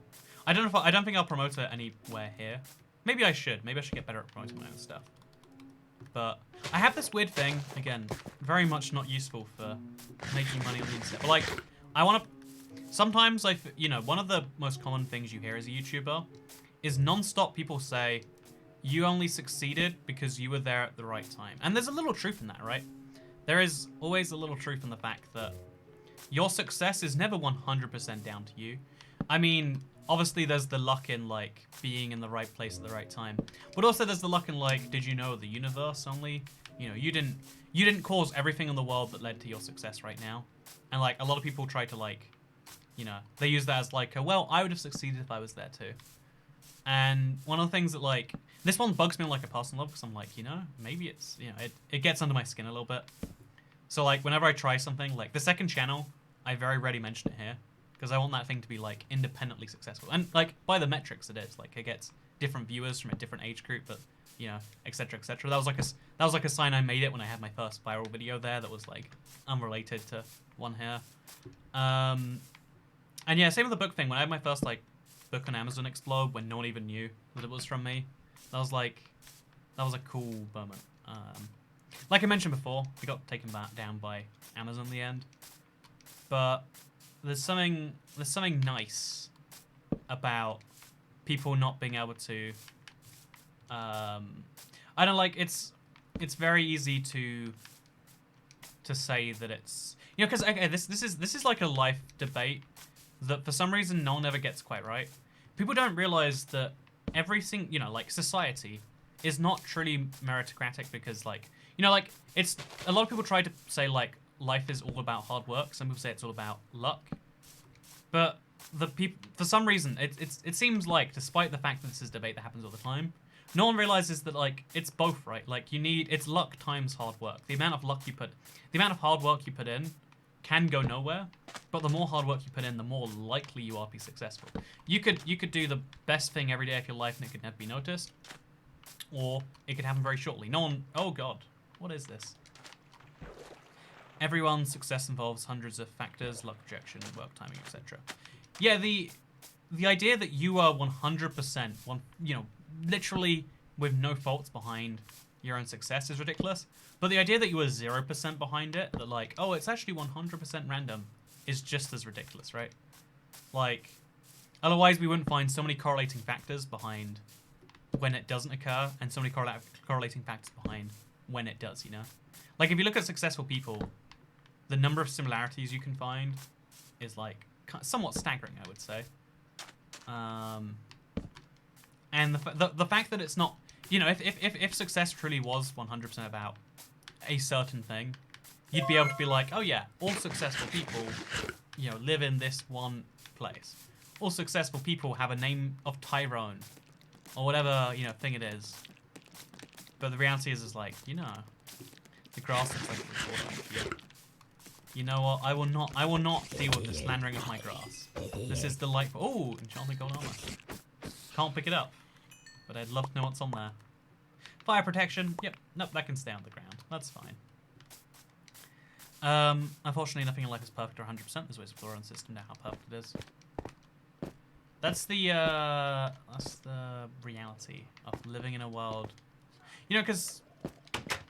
I don't think I'll promote it anywhere here. Maybe I should. Maybe I should get better at promoting my own stuff. But I have this weird thing, again, very much not useful for making money on the internet. But like, sometimes one of the most common things you hear as a YouTuber is non-stop people say, you only succeeded because you were there at the right time. And there's a little truth in that, right? There is always a little truth in the fact that your success is never 100% down to you. I mean, obviously there's the luck in like being in the right place at the right time. But also there's the luck in like, did you know the universe only, you didn't cause everything in the world that led to your success right now. And like a lot of people try to like, they use that as like, well, I would have succeeded if I was there too. And one of the things that like, this one bugs me on like a personal level because I'm like, maybe it's, it gets under my skin a little bit. So like whenever I try something, like the second channel, I very rarely mention it here because I want that thing to be like independently successful. And like by the metrics it is, like it gets different viewers from a different age group, but etc, etc. That was like a sign I made it when I had my first viral video there that was like unrelated to one here. And yeah, same with the book thing. When I had my first like book on Amazon explode when no one even knew that it was from me, that was a cool moment. Like I mentioned before, we got taken down by Amazon in the end, but there's something nice about people not being able to. I don't like it's very easy to say that it's because okay, this is like a life debate that for some reason no one ever gets quite right. People don't realize that everything, like society is not truly meritocratic because like, it's a lot of people try to say like life is all about hard work. Some people say it's all about luck. But the people, for some reason, it seems like despite the fact that this is a debate that happens all the time, no one realizes that like it's both, right? Like it's luck times hard work. The amount of hard work you put in can go nowhere, but the more hard work you put in, the more likely you are to be successful. You could do the best thing every day of your life and it could never be noticed, or it could happen very shortly. No one. Oh God, what is this? Everyone's success involves hundreds of factors: luck, projection, work timing, etc. Yeah, the idea that you are 100%, literally with no faults behind your own success is ridiculous. But the idea that you were 0% behind it, that like, oh, it's actually 100% random, is just as ridiculous, right? Like, otherwise we wouldn't find so many correlating factors behind when it doesn't occur, and so many correlating factors behind when it does, Like, if you look at successful people, the number of similarities you can find is, like, somewhat staggering, I would say. And the fact that it's not, if success truly was 100% about a certain thing, you'd be able to be like, oh yeah, all successful people, live in this one place. All successful people have a name of Tyrone, or whatever, thing it is. But the reality is like, the grass looks like it's water. You know what? I will not deal with the slandering of my grass. This is delightful. Oh, enchanted gold armor. Can't pick it up, but I'd love to know what's on there. Fire protection. Yep. Nope, that can stay on the ground. That's fine. Unfortunately, nothing in life is perfect or 100%. There's ways to explore our own system now how perfect it is. That's the reality of living in a world. Because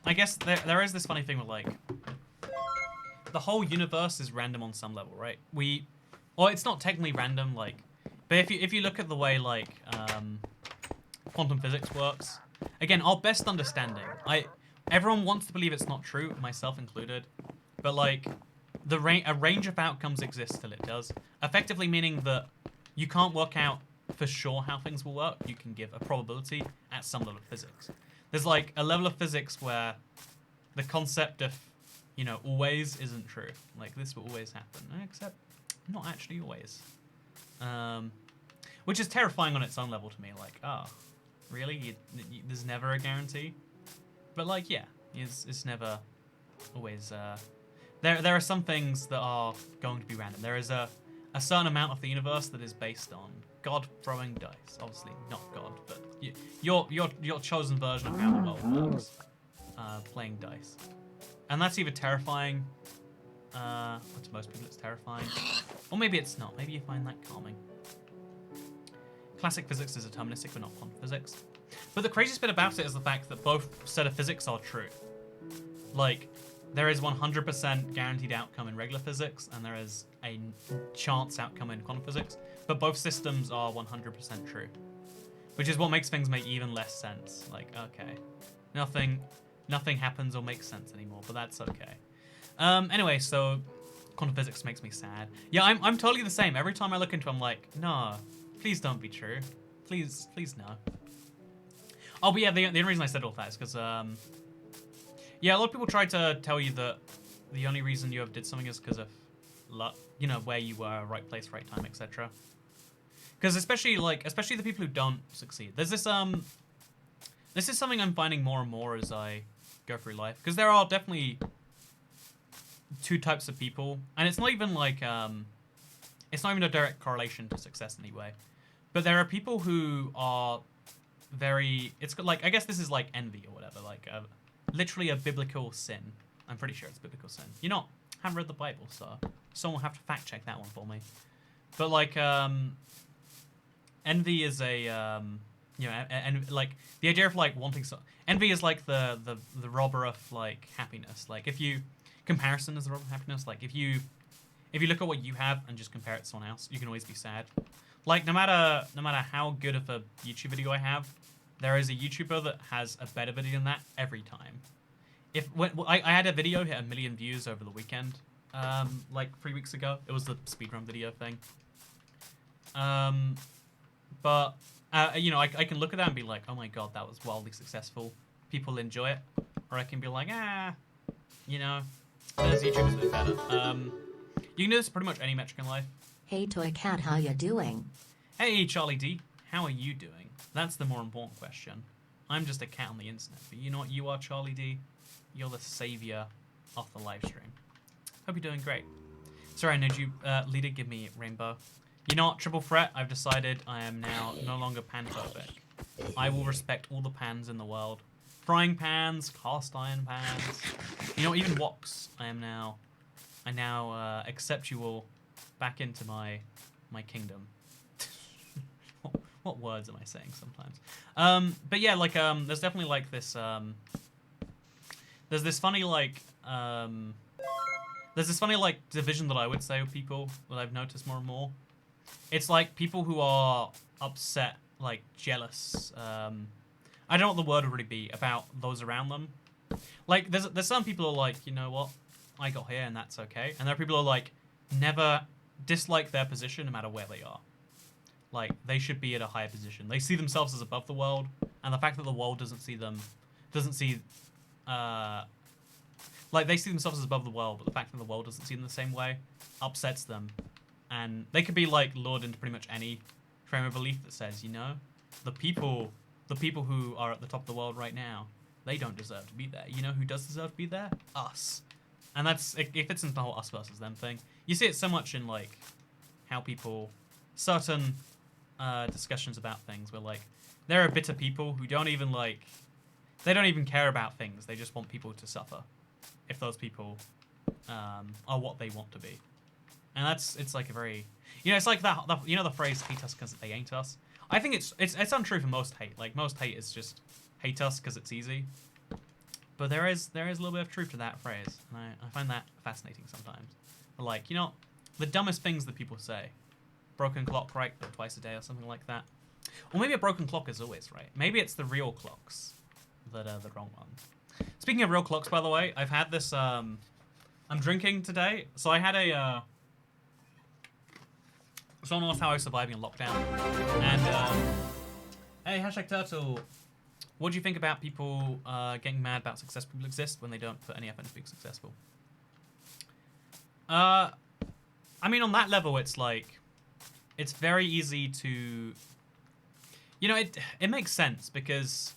I guess there is this funny thing with like the whole universe is random on some level, right? Well, it's not technically random, like, but if you look at the way like quantum physics works, again, our best understanding, everyone wants to believe it's not true, myself included, but like a range of outcomes exists till it does, effectively meaning that you can't work out for sure how things will work. You can give a probability at some level of physics. There's like a level of physics where the concept of always isn't true. Like, this will always happen, except not actually always. Which is terrifying on its own level to me. Like, oh, really? There's never a guarantee? But, like, yeah, it's never always... There are some things that are going to be random. There is a certain amount of the universe that is based on God throwing dice. Obviously, not God, but your chosen version of how the world works. playing dice. And that's either terrifying, to most people it's terrifying, or maybe it's not. Maybe you find that calming. Classic physics is deterministic, but not quantum physics. But the craziest bit about it is the fact that both set of physics are true. Like, there is 100% guaranteed outcome in regular physics, and there is a chance outcome in quantum physics, but both systems are 100% true. Which is what makes things make even less sense. Like, okay, nothing happens or makes sense anymore, but that's okay. Anyway, so quantum physics makes me sad. Yeah, I'm totally the same. Every time I look into it, I'm like, no, please don't be true. Please no. Oh, but yeah, the only reason I said all that is because, yeah, a lot of people try to tell you that the only reason you ever did something is because of luck, you know, where you were, right place, right time, etc. Because especially the people who don't succeed. There's this this is something I'm finding more and more as I go through life. Because there are definitely two types of people, and it's not even like it's not even a direct correlation to success anyway. But there are people who are very, it's like, I guess this is like envy or whatever, like literally a biblical sin. I'm pretty sure it's a biblical sin. You know, I haven't read the Bible, so someone will have to fact check that one for me. But like envy is a you know, and like the idea of like wanting envy is like the robber of like happiness. Like if you, comparison is the robber of happiness. Like if you look at what you have and just compare it to someone else, you can always be sad. Like no matter how good of a YouTube video I have, there is a YouTuber that has a better video than that every time. I had a video hit 1 million views over the weekend, like 3 weeks ago. It was the speedrun video thing. But you know, I can look at that and be like, oh my god, that was wildly successful. People enjoy it. Or I can be like, you know, there's YouTubers that are better. You can do this pretty much any metric in life. Hey Toy Cat, how you doing? Hey Charlie D, how are you doing? That's the more important question. I'm just a cat on the internet, but you know what you are, Charlie D? You're the savior of the live stream. Hope you're doing great. Sorry, I need you, leader, give me rainbow. You know what, Triple Threat, I've decided I am now no longer panphobic. I will respect all the pans in the world. Frying pans, cast iron pans, you know, even woks. I now accept you all back into my kingdom. What words am I saying sometimes? But yeah, like there's definitely like this there's this funny like division that I would say with people that I've noticed more and more. It's like people who are upset, like jealous. I don't know what the word would really be about those around them. Like there's some people who are like, you know what, I got here and that's okay. And there are people who are like never dislike their position no matter where they are. Like they should be at a higher position. They see themselves as above the world, and the fact that the world doesn't see like they see themselves as above the world, but the fact that the world doesn't see them the same way upsets them. And they could be like lured into pretty much any frame of belief that says, you know, the people who are at the top of the world right now, they don't deserve to be there. You know who does deserve to be there? Us. And that's, it fits into the whole us versus them thing. You see it so much in like how people, certain discussions about things where like there are bitter people who don't even like, they don't even care about things. They just want people to suffer if those people are what they want to be. And it's like a very, you know, it's like that you know the phrase hate us because they ain't us. I think it's untrue for most hate. Like most hate is just hate us because it's easy. But there is a little bit of truth to that phrase, and I find that fascinating sometimes. Like, you know, the dumbest things that people say, broken clock right twice a day or something like that. Or maybe a broken clock is always right. Maybe it's the real clocks that are the wrong ones. Speaking of real clocks, by the way, I've had this. I'm drinking today, so I had a. Someone asked how I was surviving a lockdown, and hey, hashtag turtle. What do you think about people getting mad about successful people exist when they don't put any effort into being successful? I mean, on that level, it's like, it's very easy to, you know, it makes sense because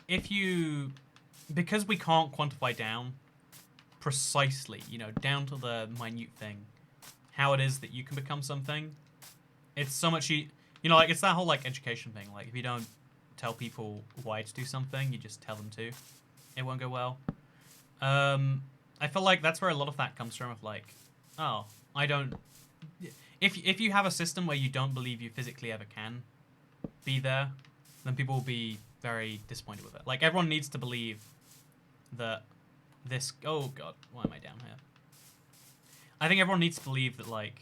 because we can't quantify down precisely, you know, down to the minute thing, how it is that you can become something. It's so much, you know, like it's that whole like education thing. Like if you don't tell people why to do something. You just tell them to. It won't go well. I feel like that's where a lot of that comes from. Of like, oh, I don't. If you have a system where you don't believe you physically ever can be there, then people will be very disappointed with it. Like everyone needs to believe that this. Oh God, why am I down here? I think everyone needs to believe that like,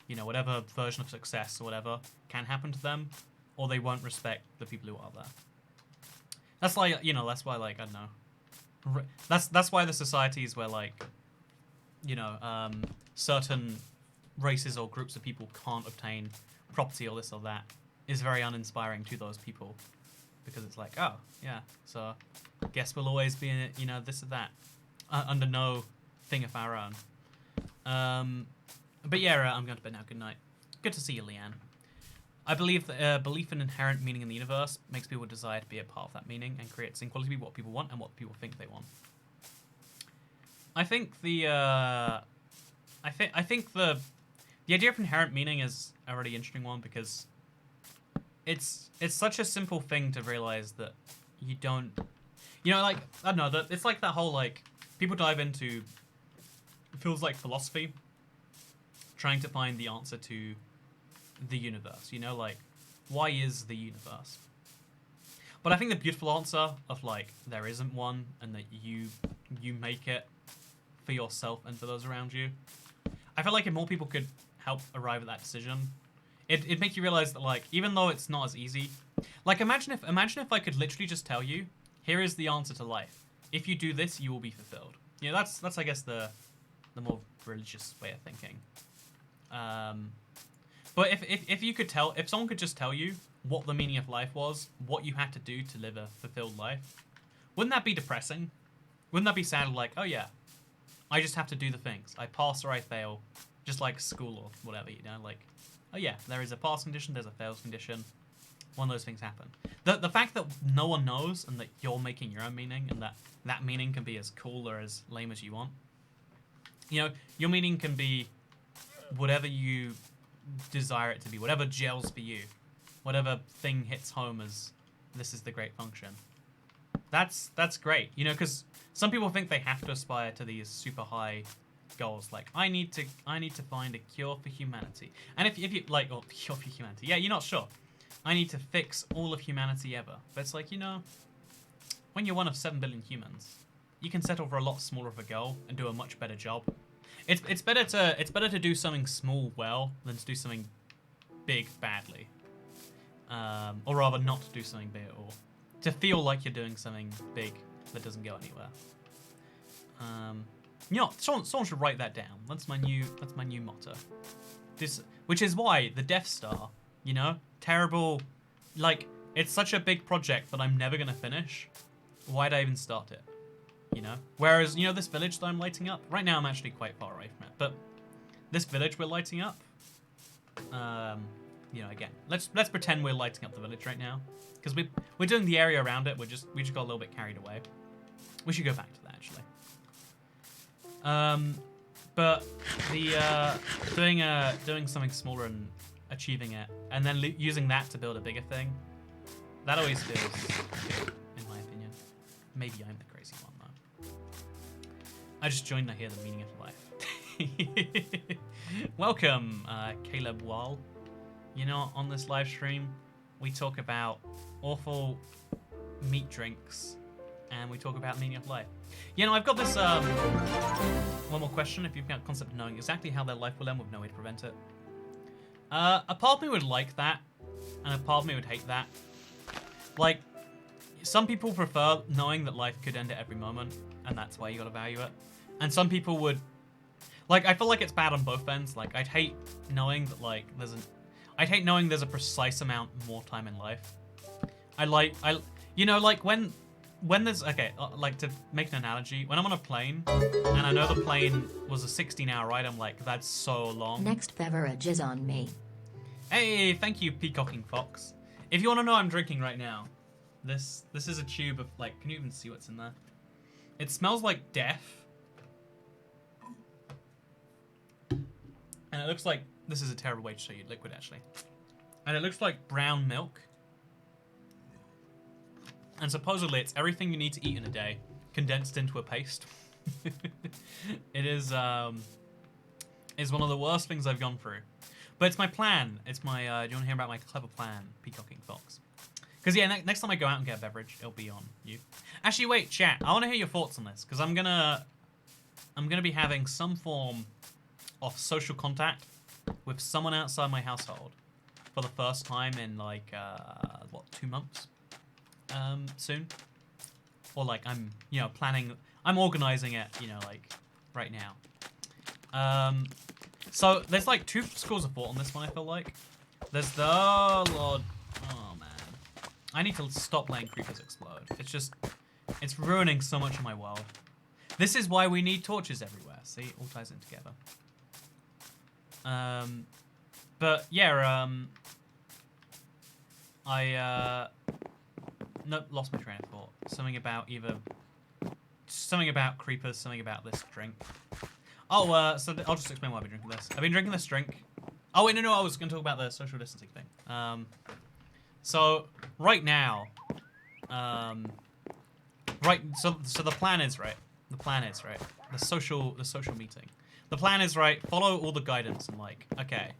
you know, whatever version of success or whatever can happen to them, or they won't respect the people who are there. That's like, you know, that's why like I don't know. That's why the societies where like, you know, certain races or groups of people can't obtain property or this or that is very uninspiring to those people, because it's like, oh yeah, so guess we'll always be in it, you know, this or that, under no thing of our own. But yeah, I'm going to bed now. Good night. Good to see you, Leanne. I believe that belief in inherent meaning in the universe makes people desire to be a part of that meaning and creates inequality between what people want and what people think they want. I think the I think the idea of inherent meaning is a really interesting one, because it's such a simple thing to realize that you don't, you know, like I don't know, it's like that whole like people dive into, it feels like philosophy, trying to find the answer to the universe, you know, like why is the universe? But I think the beautiful answer of like there isn't one, and that you make it for yourself and for those around you. I feel like if more people could help arrive at that decision, it'd make you realize that like even though it's not as easy, like imagine if I could literally just tell you, here is the answer to life. If you do this, you will be fulfilled. You know, that's I guess the more religious way of thinking. But if you could tell, if someone could just tell you what the meaning of life was, what you had to do to live a fulfilled life, wouldn't that be depressing? Wouldn't that be sad? Like, oh yeah, I just have to do the things. I pass or I fail, just like school or whatever, you know, like, oh yeah, there is a pass condition, there's a fail condition. One of those things happen. The fact that no one knows and that you're making your own meaning, and that meaning can be as cool or as lame as you want. You know, your meaning can be whatever you desire it to be, whatever gels for you, whatever thing hits home as this is the great function. That's great, you know, because some people think they have to aspire to these super high goals, like I need to find a cure for humanity, and if you like, or cure for humanity, yeah, you're not sure. I need to fix all of humanity ever, but it's like, you know, when you're one of 7 billion humans, you can settle for a lot smaller of a goal and do a much better job. It's better to do something small well than to do something big badly, or rather not to do something big at all. To feel like you're doing something big that doesn't go anywhere. You know, someone should write that down. That's my new motto. Which is why the Death Star, you know, terrible. Like, it's such a big project that I'm never gonna finish. Why'd I even start it? You know? Whereas, you know, this village that I'm lighting up, right now I'm actually quite far away from it, but this village we're lighting up, you know, again, let's pretend we're lighting up the village right now, because we're doing the area around it. We just got a little bit carried away. We should go back to that actually. But the doing something smaller and achieving it, and then using that to build a bigger thing, that always feels good, in my opinion. Maybe I'm the crazy one though. I just joined to hear the meaning of life. Welcome, Caleb Wall. You know, on this live stream, we talk about awful meat drinks, and we talk about meaning of life. You know, I've got this one more question. If you've got a concept of knowing exactly how their life will end with no way to prevent it. A part of me would like that, and a part of me would hate that. Like, some people prefer knowing that life could end at every moment, and that's why you gotta value it. And some people would, like, I feel like it's bad on both ends. Like, I'd hate knowing that, like, I'd hate knowing there's a precise amount more time in life. You know, like when there's, okay, like to make an analogy, when I'm on a plane and I know the plane was a 16-hour ride, I'm like, that's so long. Next beverage is on me. Hey, thank you, Peacocking Fox. If you want to know, I'm drinking right now. This is a tube of, like, can you even see what's in there? It smells like death. And it looks like, this is a terrible way to show you liquid, actually. And it looks like brown milk. And supposedly it's everything you need to eat in a day condensed into a paste. It is one of the worst things I've gone through. But it's my plan. It's my, do you want to hear about my clever plan, Peacocking Fox? Because, yeah, next time I go out and get a beverage, it'll be on you. Actually, wait, chat. I want to hear your thoughts on this, because I'm gonna be having some form of social contact with someone outside my household for the first time in, like, 2 months? Soon. Or, like, I'm, planning, I'm organizing it, like, right now. So, there's, like, 2 schools of thought on this one, I feel like. There's the Lord... Oh, man. I need to stop letting creepers explode. It's ruining so much of my world. This is why we need torches everywhere. See, it all ties in together. But yeah, nope, lost my train of thought. Something about creepers, something about this drink. Oh, so I'll just explain why I've been drinking this. I've been drinking this drink. Oh wait, no, I was going to talk about the social distancing thing. So right now, so the plan is right. The social meeting. The plan is right. Follow all the guidance and like, okay,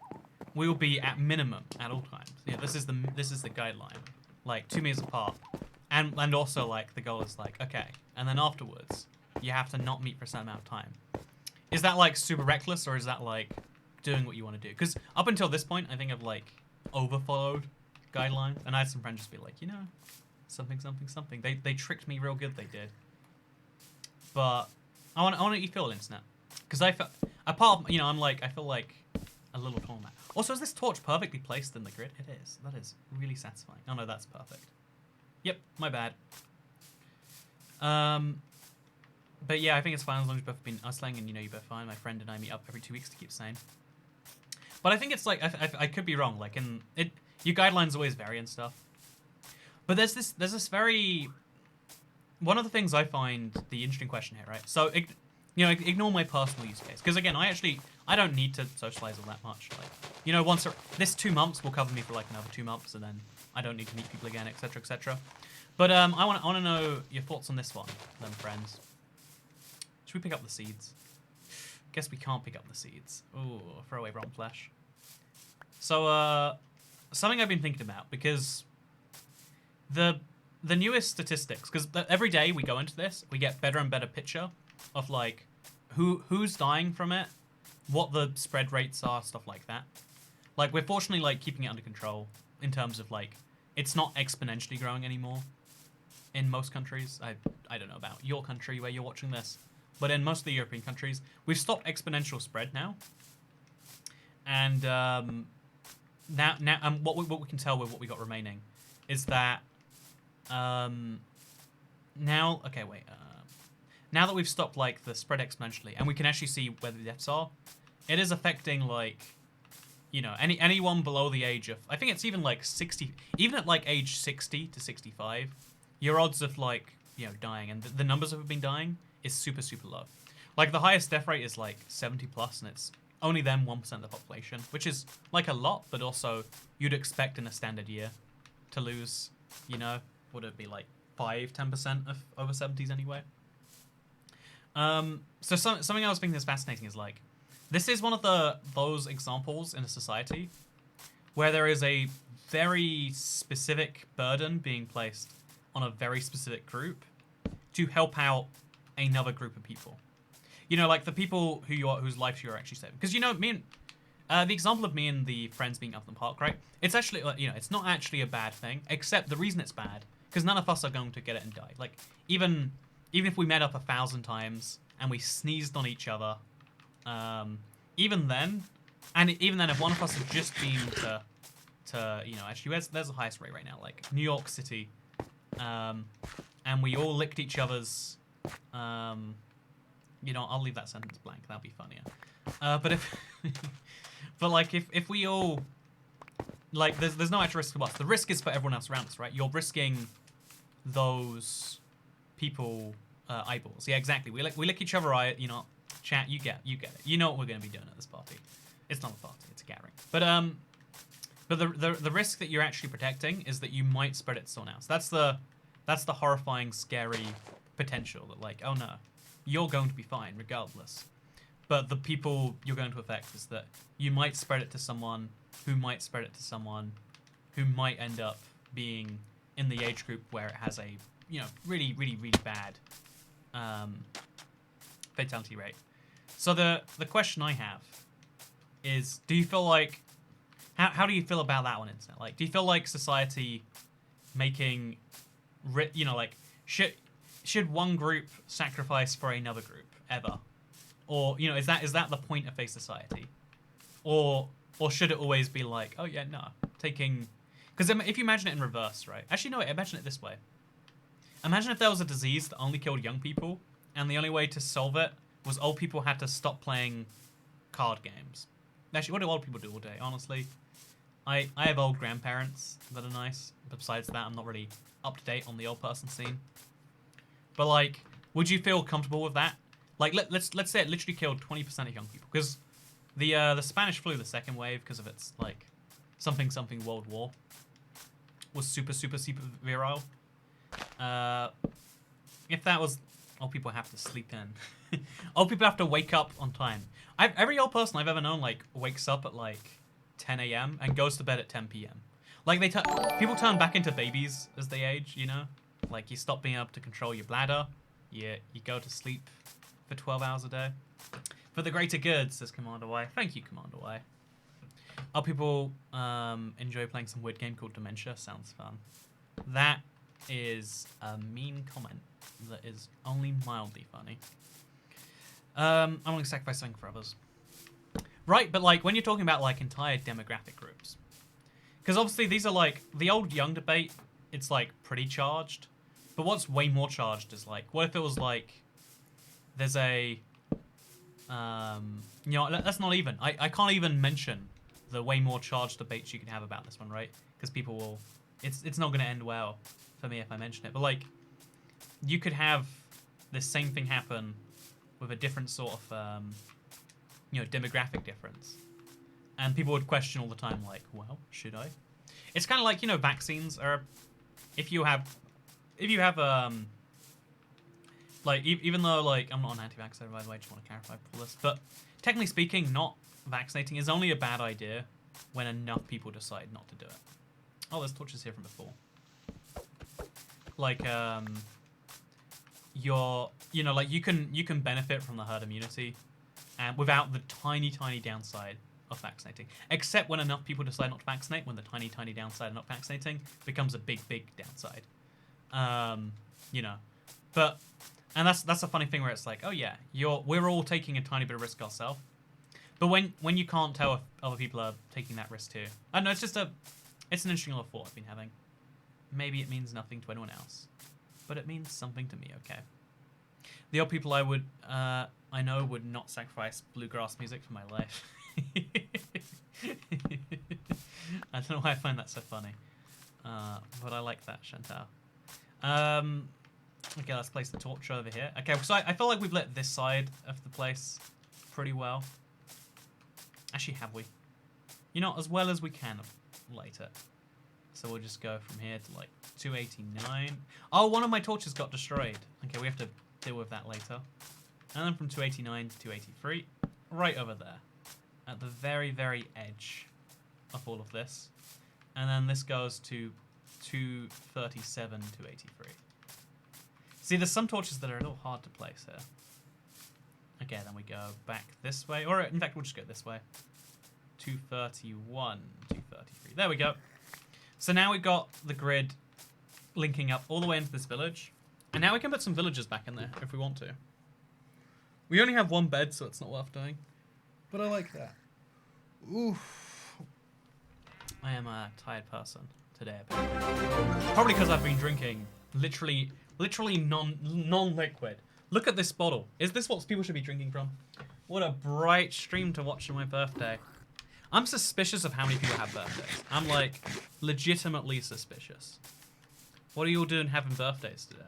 we will be at minimum at all times. Yeah, this is the guideline. Like 2 meters apart, and also like the goal is like, okay, and then afterwards you have to not meet for a certain amount of time. Is that like super reckless, or is that like doing what you want to do? Because up until this point, I think I've like overfollowed guidelines, and I had some friends just be like, something. They tricked me real good. They did. But I want to eat feel internet, because I felt apart. I'm like I feel like a little torn. Also, is this torch perfectly placed in the grid? It is. That is really satisfying. Oh no, that's perfect. Yep, my bad. But yeah, I think it's fine as long as you've both been hustling and you're both fine. My friend and I meet up every 2 weeks to keep sane. But I think it's like I could be wrong. Like your guidelines always vary and stuff. But there's this very one of the things I find the interesting question here, right? So ignore my personal use case, because again, I don't need to socialize all that much. Like, this 2 months will cover me for like another 2 months, and then I don't need to meet people again, etc., etc. But I want to know your thoughts on this one, then, friends. Should we pick up the seeds? Guess we can't pick up the seeds. Ooh, throw away rotten flesh. So, something I've been thinking about, because the newest statistics, because every day we go into this, we get better and better picture of like who's dying from it, what the spread rates are, stuff like that. Like, we're fortunately like keeping it under control in terms of like it's not exponentially growing anymore in most countries. I don't know about your country where you're watching this, but in most of the European countries, we've stopped exponential spread now. And now what we can tell with what we got remaining is that now now that we've stopped like the spread exponentially, and we can actually see where the deaths are, it is affecting like anyone below the age of, I think it's even like 60, even at like age 60 to 65, your odds of like dying, and the numbers of have been dying is super low. Like the highest death rate is like 70 plus, and it's only then 1% of the population, which is like a lot, but also you'd expect in a standard year to lose, would it be like 5-10% of over 70s anyway? So something I was thinking that's fascinating is like, this is one of those examples in a society where there is a very specific burden being placed on a very specific group to help out another group of people. Like the people whose lives you're actually saving. Because me and the example of me and the friends being up in the park, right? It's actually it's not actually a bad thing, except the reason it's bad because none of us are going to get it and die. Like even if we met up 1,000 times and we sneezed on each other, even then, if one of us had just been to actually there's the highest rate right now, like New York City, and we all licked each other's, I'll leave that sentence blank. That'll be funnier. But if we all, like, there's no actual risk of us. The risk is for everyone else around us, right? You're risking those people eyeballs. Yeah, exactly. We lick each other eye. Chat. You get it. You know what we're going to be doing at this party. It's not a party. It's a gathering. But the risk that you're actually protecting is that you might spread it to someone else. That's the horrifying, scary potential that, like, oh no, you're going to be fine regardless. But the people you're going to affect is that you might spread it to someone who might spread it to someone who might end up being in the age group where it has a, you know, really, really, really bad fatality rate. So the question I have is, do you feel like, how do you feel about that one, Internet? Like, do you feel like society making, you know, like, should one group sacrifice for another group ever? Or, you know, is that the point of a society? Or should it always be like, oh yeah, no, taking... Because if you imagine it in reverse, right? Actually, no, imagine it this way. Imagine if there was a disease that only killed young people, and the only way to solve it was old people had to stop playing card games. Actually, what do old people do all day, honestly? I have old grandparents that are nice. But besides that, I'm not really up to date on the old person scene. But, like, would you feel comfortable with that? Like, let's say it literally killed 20% of young people. Because the Spanish flu, the second wave, because of its, like, something World War, was super virile. If that was... Old people have to sleep in. Old people have to wake up on time. Every old person I've ever known, like, wakes up at, like, 10 a.m. and goes to bed at 10 p.m. Like, people turn back into babies as they age, you know? Like, you stop being able to control your bladder. You go to sleep for 12 hours a day. For the greater good, says Commander Y. Thank you, Commander Y. Old people enjoy playing some weird game called Dementia. Sounds fun. That is a mean comment that is only mildly funny. I'm going to sacrifice something for others. Right, but like when you're talking about like entire demographic groups, because obviously these are like the old young debate. It's like pretty charged, but what's way more charged is like, what if it was like there's a you know, that's not even. I can't even mention the way more charged debates you can have about this one, right? Because people will. It's not going to end well for me if I mention it. But like, you could have this same thing happen with a different sort of you know, demographic difference, and people would question all the time, like, well, should I? It's kind of like, you know, vaccines are, if you have like, even though, like, I'm not an anti-vaxxer, by the way, I just want to clarify all this, but technically speaking, not vaccinating is only a bad idea when enough people decide not to do it. Oh, there's torches here from before. Like, you know, like, you can benefit from the herd immunity, and without the tiny downside of vaccinating. Except when enough people decide not to vaccinate, when the tiny downside of not vaccinating becomes a big downside. You know, but, and that's a funny thing where it's like, oh yeah, we're all taking a tiny bit of risk ourselves. But when you can't tell if other people are taking that risk too. I don't know, it's an interesting little thought I've been having. Maybe it means nothing to anyone else, but it means something to me, okay? The old people I know would not sacrifice bluegrass music for my life. I don't know why I find that so funny. But I like that, Chantal. Okay, let's place the torch over here. Okay, so I feel like we've lit this side of the place pretty well. Actually, have we? You know, as well as we can light it. So we'll just go from here to like 289. Oh, one of my torches got destroyed. Okay, we have to deal with that later. And then from 289 to 283, right over there. At the very edge of all of this. And then this goes to 237 to 83. See, there's some torches that are a little hard to place here. Okay, then we go back this way. Or, in fact, we'll just go this way. 231, 233. There we go. So now we've got the grid linking up all the way into this village. And now we can put some villagers back in there if we want to. We only have one bed, so it's not worth doing. But I like that. Oof. I am a tired person today. Probably because I've been drinking literally non-liquid. Look at this bottle. Is this what people should be drinking from? What a bright stream to watch on my birthday. I'm suspicious of how many people have birthdays. I'm like legitimately suspicious. What are you all doing having birthdays today?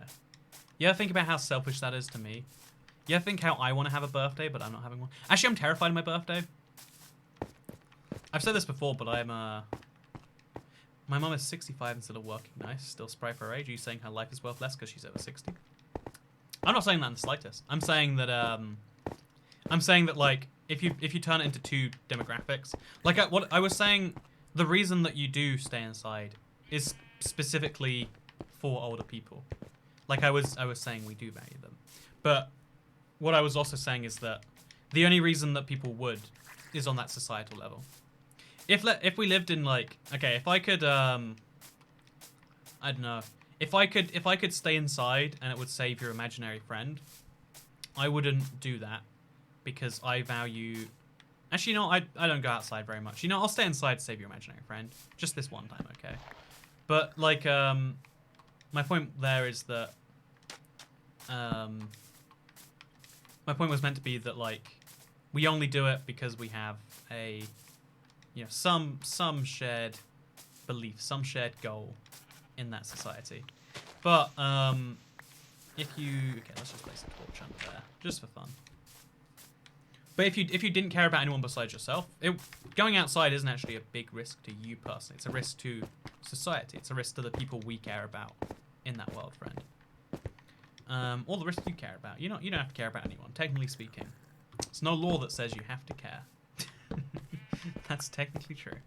You ever think about how selfish that is to me? You ever think how I want to have a birthday, but I'm not having one? Actually, I'm terrified of my birthday. I've said this before, but I'm My mum is 65 and still working. Nice. Still spry for her age. Are you saying her life is worth less because she's over 60? I'm not saying that in the slightest. I'm saying that like if you turn it into two demographics, like what I was saying, the reason that you do stay inside is specifically for older people. Like I was saying, we do value them, but what I was also saying is that the only reason that people would is on that societal level. If we lived in like, okay, if I could I don't know, if I could stay inside and it would save your imaginary friend, I wouldn't do that because I value. Actually, you know, I don't go outside very much. You know, I'll stay inside to save your imaginary friend just this one time, okay? But like my point there is that my point was meant to be that like we only do it because we have a, you know, some shared belief, some shared goal in that society. But if you, okay, let's just place a torch under there just for fun. But if you didn't care about anyone besides yourself, going outside isn't actually a big risk to you personally. It's a risk to society. It's a risk to the people we care about in that world, friend. All the risks you care about. You don't have to care about anyone, technically speaking. There's no law that says you have to care. That's technically true.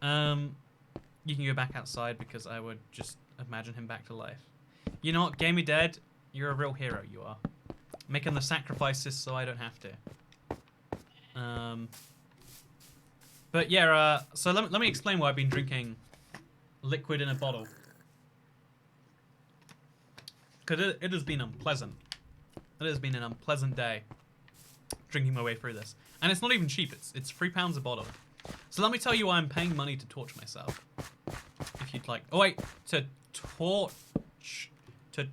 You can go back outside because I would just imagine him back to life. You know what, Gamey Dead, you're a real hero, you are. Making the sacrifices so I don't have to. But yeah, so let me explain why I've been drinking liquid in a bottle. Because it has been unpleasant. It has been an unpleasant day drinking my way through this. And it's not even cheap, it's £3 a bottle. So let me tell you why I'm paying money to torture myself. If you'd like. Oh wait, to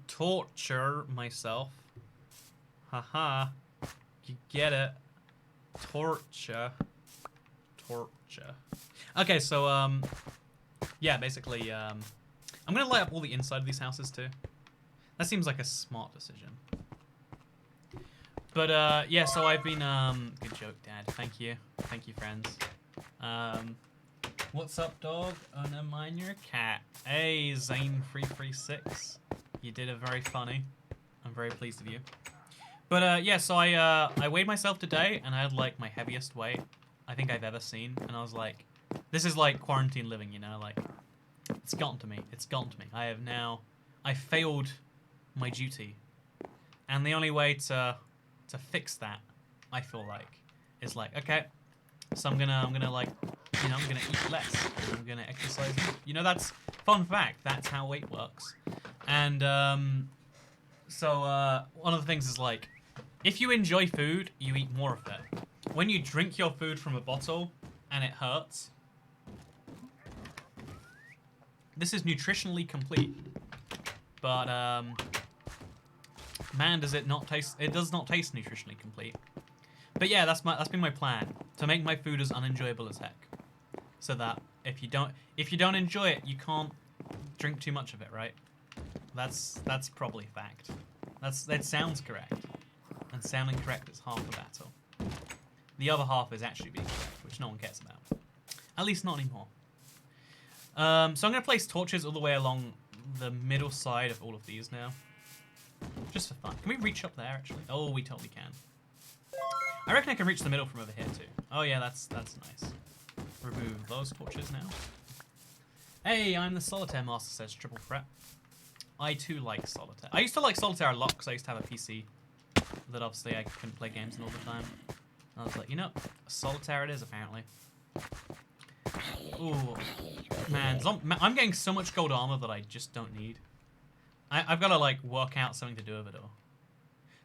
torture myself. Haha. You get it. Torture. Okay, so yeah, basically I'm gonna light up all the inside of these houses too. That seems like a smart decision. But yeah, so I've been good joke, Dad. Thank you, friends. What's up, dog? Oh, never mind, you're a cat. Hey, Zane336. You did it very funny. I'm very pleased with you. But yeah, so I weighed myself today, and I had like my heaviest weight I think I've ever seen, and I was like, this is like quarantine living, you know, like it's gotten to me. It's gotten to me. I failed my duty, and the only way to fix that, I feel like, is like, okay, so I'm gonna like, you know, I'm gonna eat less. I'm gonna exercise. You know, that's fun fact. That's how weight works. And so one of the things is like, if you enjoy food, you eat more of it. When you drink your food from a bottle and it hurts, this is nutritionally complete. But man, does it not taste? It does not taste nutritionally complete. But yeah, that's been my plan, to make my food as unenjoyable as heck, so that if you don't enjoy it, you can't drink too much of it, right? That's probably fact. That sounds correct, and sounding correct is half the battle. The other half is actually being correct, which no one cares about, at least not anymore. So I'm gonna place torches all the way along the middle side of all of these now, just for fun. Can we reach up there actually? Oh, we totally can. I reckon I can reach the middle from over here too. Oh yeah, that's nice. Remove those torches now. Hey, I'm the Solitaire Master, says Triple Threat. I too like Solitaire. I used to like Solitaire a lot because I used to have a PC that obviously I couldn't play games on all the time. I was like, you know, Solitaire it is apparently. Ooh, man, I'm getting so much gold armor that I just don't need. I've got to like work out something to do with it all.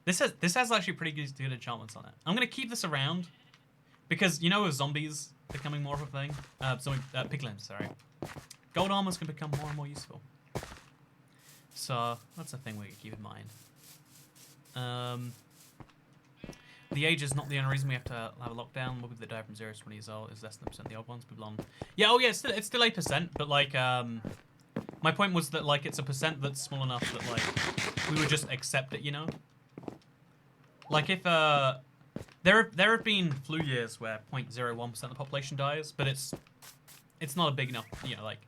This has actually pretty good enchantments on it. I'm gonna keep this around because, you know, with zombies becoming more of a thing, piglins, sorry, gold armors can become more and more useful. So that's a thing we can keep in mind. The age is not the only reason we have to have a lockdown. What people that die from 0 to 20 years old is less than % the old ones. People on. Yeah, oh yeah, it's still 8%, but like my point was that like it's a % that's small enough that like we would just accept it, you know. Like if there have been flu years where 0.01% of the population dies, but it's it's not a big enough, you know, like,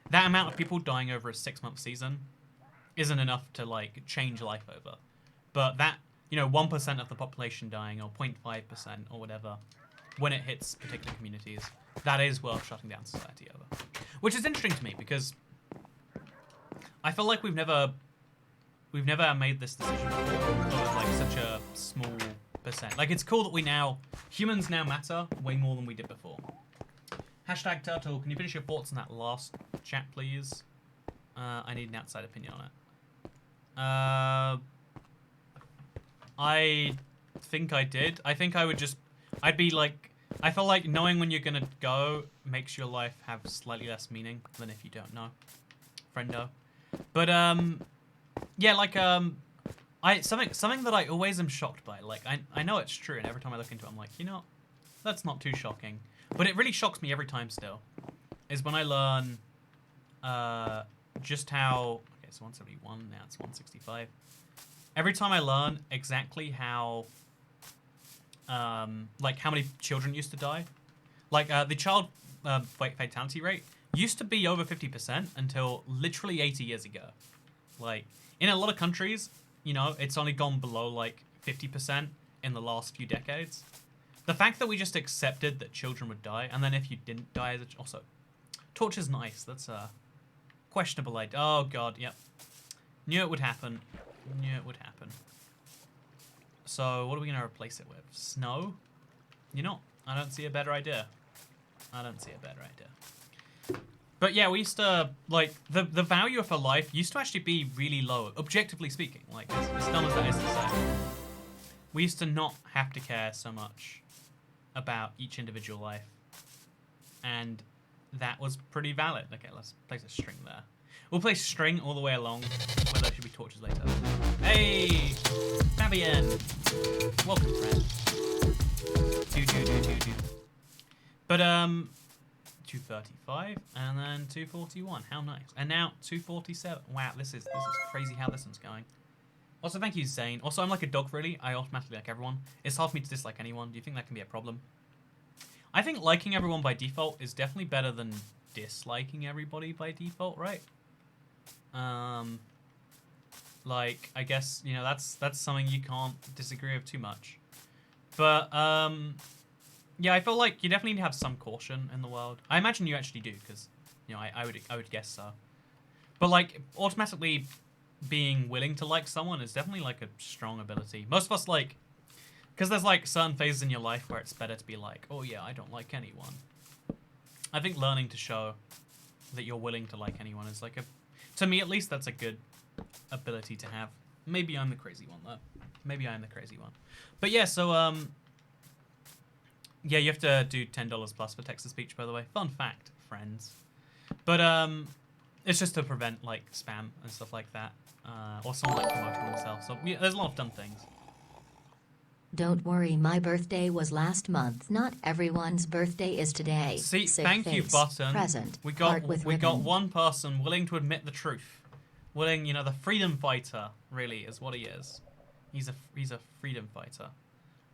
that amount of people dying over a 6-month season isn't enough to, like, change life over. But that, you know, 1% of the population dying, or 0.5% or whatever, when it hits particular communities, that is worth shutting down society over. Which is interesting to me, because I feel like we've never made this decision before, of, like, such a small percent. Like, it's cool that humans now matter way more than we did before. Hashtag Turtle, can you finish your thoughts on that last chat, please? I need an outside opinion on it. I think I did. I think I would just... I'd be like... I feel like knowing when you're gonna go makes your life have slightly less meaning than if you don't know. Friendo. But, yeah, like, something that I always am shocked by. Like, I know it's true, and every time I look into it, I'm like, you know, that's not too shocking. But it really shocks me every time still, is when I learn just how... Okay, so 171, now it's 165. Every time I learn exactly how... like, how many children used to die. Like, the child fatality rate used to be over 50% until literally 80 years ago. Like, in a lot of countries, you know, it's only gone below, like, 50% in the last few decades. The fact that we just accepted that children would die, and then if you didn't die as a... Also, torch is nice. That's a questionable idea. Oh, God, yep. Knew it would happen. Knew it would happen. So, what are we going to replace it with? Snow? You know, I don't see a better idea. I don't see a better idea. But yeah, we used to, like, the value of a life used to actually be really low, objectively speaking. Like, as dumb as that is to say. We used to not have to care so much about each individual life. And that was pretty valid. Okay, let's place a string there. We'll place string all the way along, where there should be torches later. Hey! Fabian! Welcome, friend. Do. But, 235, and then 241. How nice. And now 247. Wow, this is crazy how this one's going. Also, thank you, Zane. Also, I'm like a dog, really. I automatically like everyone. It's hard for me to dislike anyone. Do you think that can be a problem? I think liking everyone by default is definitely better than disliking everybody by default, right? Like, I guess, you know, that's something you can't disagree with too much. But, yeah, I feel like you definitely need to have some caution in the world. I imagine you actually do, because, you know, I would guess so. But, like, automatically being willing to like someone is definitely, like, a strong ability. Most of us, like... Because there's, like, certain phases in your life where it's better to be like, oh, yeah, I don't like anyone. I think learning to show that you're willing to like anyone is, like, a... To me, at least, that's a good ability to have. Maybe I'm the crazy one, though. Maybe I am the crazy one. But, yeah, so, yeah, you have to do $10 plus for text-to-speech, by the way. Fun fact, friends. But, it's just to prevent, like, spam and stuff like that. Or someone, like, promoting themselves. So, yeah, there's a lot of dumb things. Don't worry, my birthday was last month. Not everyone's birthday is today. See, Sick thank you, face. Button. Present. We got one person willing to admit the truth. Willing, you know, the freedom fighter, really, is what he is. He's a freedom fighter.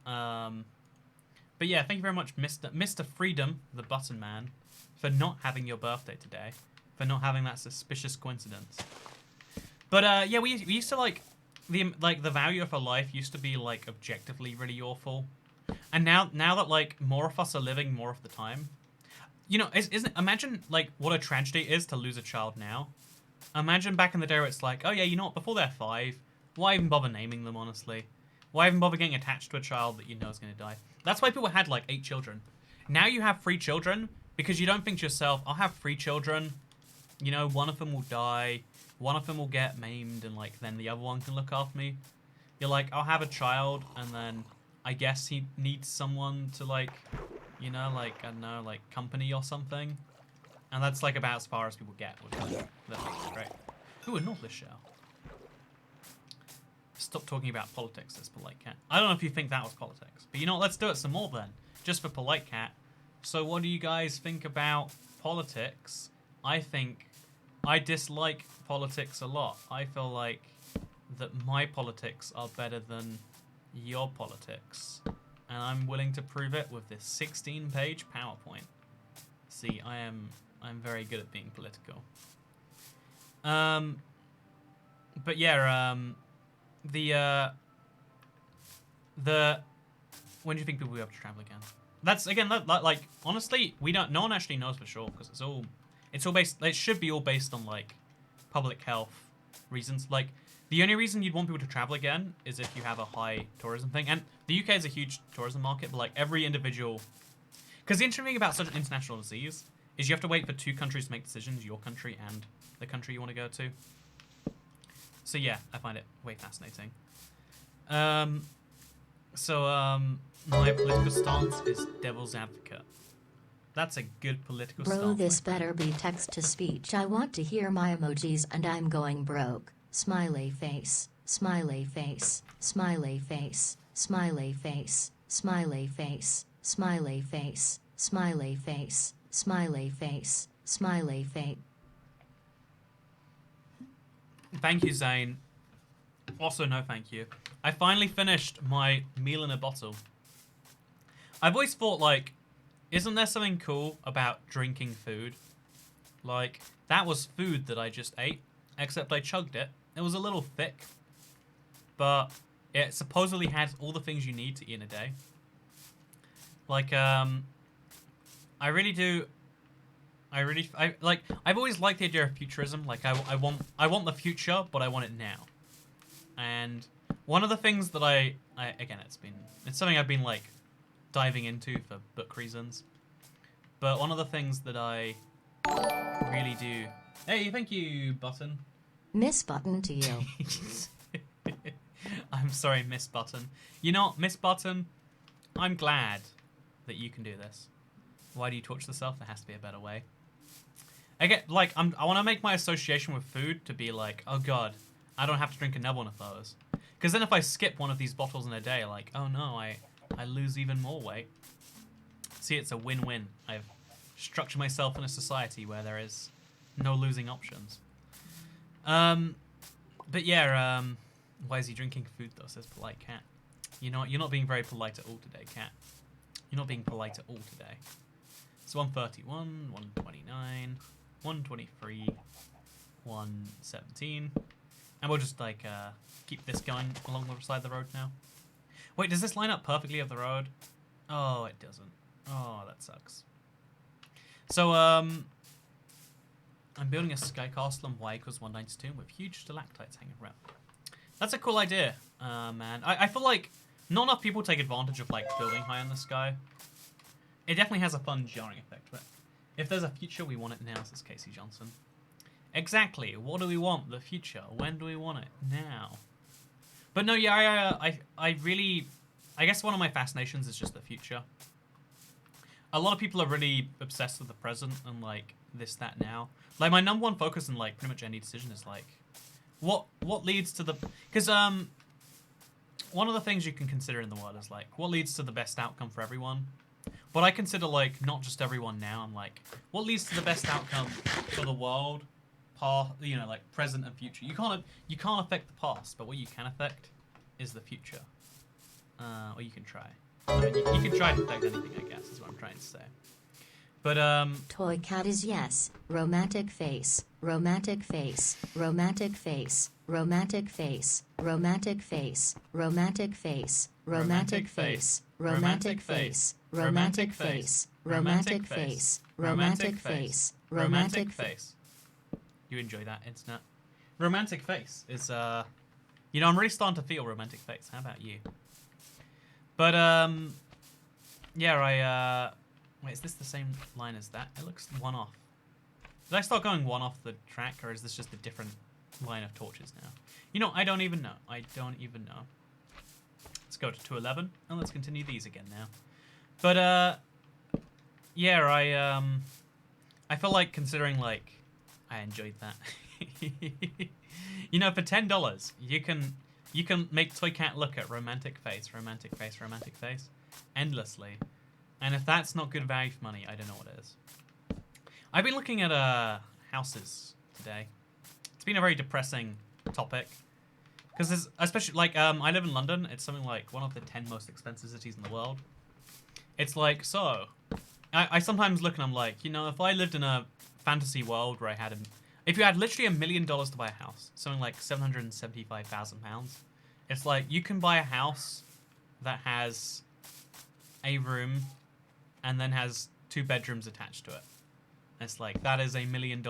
But yeah, thank you very much, Mr. Freedom, the Button Man, for not having your birthday today. For not having that suspicious coincidence. But yeah, we used to like the value of a life used to be like objectively really awful, and now that like more of us are living more of the time, you know, imagine like what a tragedy it is to lose a child now. Imagine back in the day where it's like, oh yeah, you know what, before they're 5, why even bother naming them, honestly? Why even bother getting attached to a child that you know is going to die? That's why people had like 8 children. Now you have 3 children because you don't think to yourself, I'll have 3 children, you know, one of them will die, one of them will get maimed, and like then the other one can look after me. You're like, I'll have a child, and then I guess he needs someone to like, you know, like, I don't know, like company or something. And that's like about as far as people get with like, the things, right? Ooh, a Northless shell. Stop talking about politics, this polite cat. I don't know if you think that was politics, but you know what, let's do it some more then, just for polite cat. So what do you guys think about politics? I think I dislike politics a lot. I feel like that my politics are better than your politics. And I'm willing to prove it with this 16-page PowerPoint. See, I'm very good at being political. But yeah, when do you think people will be able to travel again? That's again, like honestly, we don't. No one actually knows for sure because it's all based. It should be all based on like public health reasons. Like the only reason you'd want people to travel again is if you have a high tourism thing. And the UK is a huge tourism market, but like every individual, because the interesting thing about such an international disease is you have to wait for 2 countries to make decisions, your country and the country you want to go to. So yeah, I find it way fascinating. My political stance is devil's advocate. That's a good political stance. Bro, this better be text to speech. I want to hear my emojis and I'm going broke. Smiley face, smiley face, smiley face, smiley face, smiley face, smiley face, smiley face, smiley face, smiley face. Thank you, Zane. Also, no thank you. I finally finished my meal in a bottle. I've always thought, like, isn't there something cool about drinking food? Like, that was food that I just ate, except I chugged it. It was a little thick, but it supposedly has all the things you need to eat in a day. Like, I really do. I've always liked the idea of futurism. Like, I want the future, but I want it now. And one of the things that again, it's something I've been like diving into for book reasons. But one of the things that I really do. Hey, thank you, Button. Miss Button to you. I'm sorry, Miss Button. You know what, Miss Button? I'm glad that you can do this. Why do you torture yourself? There has to be a better way. I want to make my association with food to be like, oh god, I don't have to drink another one of those. Because then if I skip one of these bottles in a day, like, oh no, I lose even more weight. See, it's a win-win. I've structured myself in a society where there is no losing options. But yeah, why is he drinking food though, says Polite Cat. You know what, you're not being very polite at all today, Cat. You're not being polite at all today. It's 131, 129, 123, 117. And we'll just, like, keep this going along the side of the road now. Wait, does this line up perfectly of the road? Oh, it doesn't. Oh, that sucks. So, I'm building a sky castle on y equals 192 with huge stalactites hanging around. That's a cool idea, man. I feel like not enough people take advantage of, like, building high in the sky. It definitely has a fun jarring effect, but if there's a future, we want it now, says Casey Johnson. Exactly. What do we want? The future. When do we want it? Now. But no, yeah, I really... I guess one of my fascinations is just the future. A lot of people are really obsessed with the present and, like, this, that, now. Like, my number one focus in, like, pretty much any decision is, like, what leads to the... Because, one of the things you can consider in the world is, like, what leads to the best outcome for everyone? But I consider, like, not just everyone now. I'm like, what leads to the best outcome for the world? You know, like present and future. You can't affect the past, but what you can affect is the future. Or you can try. I mean, you can try to affect anything, I guess, is what I'm trying to say. But Toy Cat is yes. Romantic face. Romantic face. Romantic face. Romantic face. Romantic face. Romantic face. Romantic face. Romantic face. Romantic face. Romantic face. Romantic face. Romantic face. You enjoy that, internet. Romantic face is, you know, I'm really starting to feel romantic face. How about you? But, yeah, wait, is this the same line as that? It looks one off. Did I start going one off the track, or is this just a different line of torches now? You know, I don't even know. I don't even know. Let's go to 211, and let's continue these again now. But, yeah, I feel like considering, like, I enjoyed that. You know, for $10, you can make Toy Cat look at romantic face, romantic face, romantic face, endlessly. And if that's not good value for money, I don't know what is. I've been looking at houses today. It's been a very depressing topic. Because there's, especially, like, I live in London. It's something like one of the 10 most expensive cities in the world. It's like, so, I sometimes look and I'm like, you know, if I lived in a fantasy world where I had if you had literally $1 million to buy a house, something like £775,000, it's like you can buy a house that has a room and then has 2 bedrooms attached to it. It's like, that is $1 million.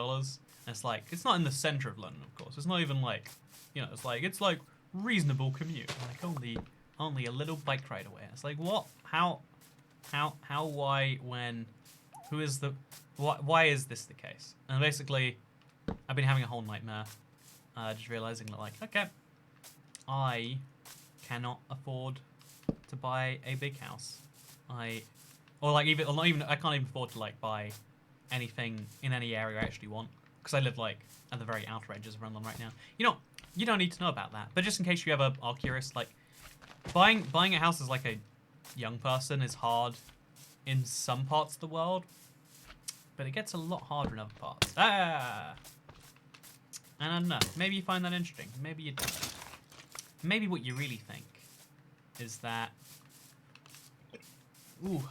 It's like, it's not in the center of London, of course. It's not even like, you know, it's like reasonable commute. Like only a little bike ride away. It's like, what? How, why, when, who is the, why is this the case? And basically, I've been having a whole nightmare. Just realizing that, like, okay, I cannot afford to buy a big house. I can't even afford to, like, buy anything in any area I actually want, because I live, like, at the very outer edges of London right now. You know, you don't need to know about that, but just in case you ever are curious, like, buying a house as, like, a young person is hard in some parts of the world, but it gets a lot harder in other parts. And I don't know, maybe you find that interesting, maybe you don't. Maybe what you really think is that, ooh,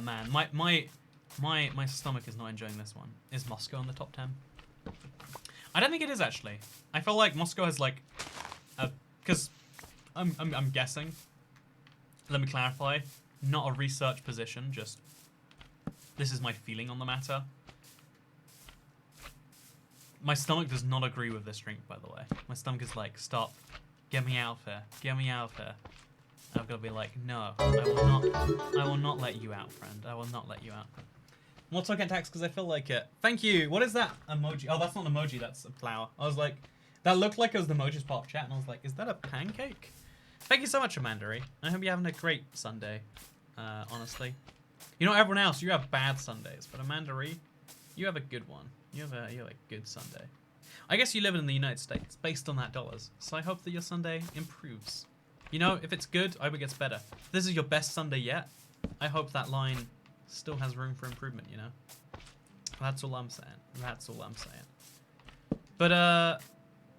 man, my stomach is not enjoying this one. Is Moscow in the top 10? I don't think it is, actually. I feel like Moscow has, like, because I'm guessing. Let me clarify. Not a research position, just this is my feeling on the matter. My stomach does not agree with this drink, by the way. My stomach is like, stop, get me out of here, get me out of here. I've got to be like, no, I will not let you out, friend. I will not let you out. I'm not talking text because I feel like it. Thank you. What is that emoji? Oh, that's not an emoji, that's a flower. I was like, that looked like it was the emoji's part of chat, and I was like, is that a pancake? Thank you so much, Amanda. I hope you're having a great Sunday, honestly. You know, everyone else, you have bad Sundays, but Amanda, you have a good one. You have a good Sunday. I guess you live in the United States, based on that dollars, so I hope that your Sunday improves. You know, if it's good, I hope it gets better. If this is your best Sunday yet, I hope that line still has room for improvement, you know? That's all I'm saying. That's all I'm saying. But,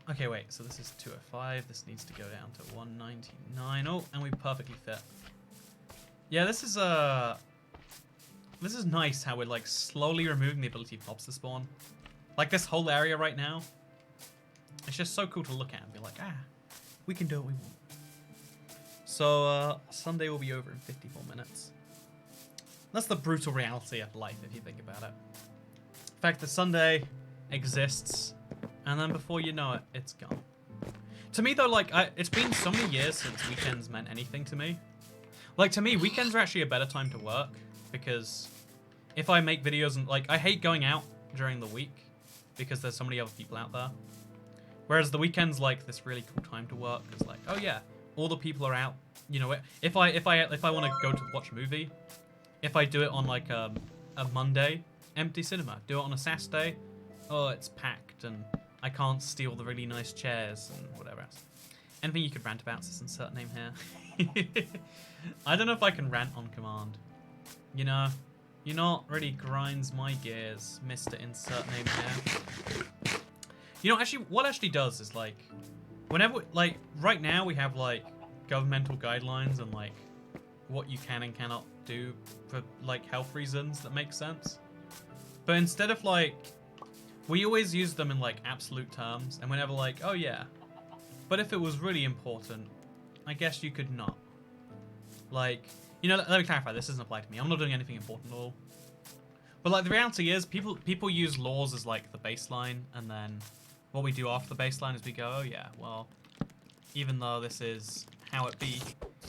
okay, wait, so this is 205. This needs to go down to 199. Oh, and we perfectly fit. Yeah, this is nice how we're, like, slowly removing the ability of mobs to spawn. Like, this whole area right now, it's just so cool to look at and be like, we can do what we want. So, Sunday will be over in 54 minutes. That's the brutal reality of life, if you think about it. The fact that Sunday exists, and then before you know it, it's gone. To me, though, like, it's been so many years since weekends meant anything to me. Like, to me, weekends are actually a better time to work, because if I make videos and, like, I hate going out during the week, because there's so many other people out there. Whereas the weekend's, like, this really cool time to work, because, like, oh yeah, all the people are out. You know, if I want to go to watch a movie, if I do it on, like, a Monday, empty cinema. Do it on a Saturday, oh, it's packed, and I can't steal the really nice chairs, and whatever else. Anything you could rant about, is insert name here. I don't know if I can rant on command. You know, you're not really grinds my gears, Mr. Insert name here. You know, actually, what actually does is, like, whenever, like, right now we have, like, governmental guidelines and, like, what you can and cannot do for, like, health reasons that make sense. But instead of, like, we always use them in, like, absolute terms, and whenever, like, oh yeah, but if it was really important, I guess you could not. Like, you know, let me clarify, this doesn't apply to me. I'm not doing anything important at all. But, like, the reality is, people use laws as, like, the baseline, and then what we do after the baseline is we go, oh yeah, well, even though this is how it be,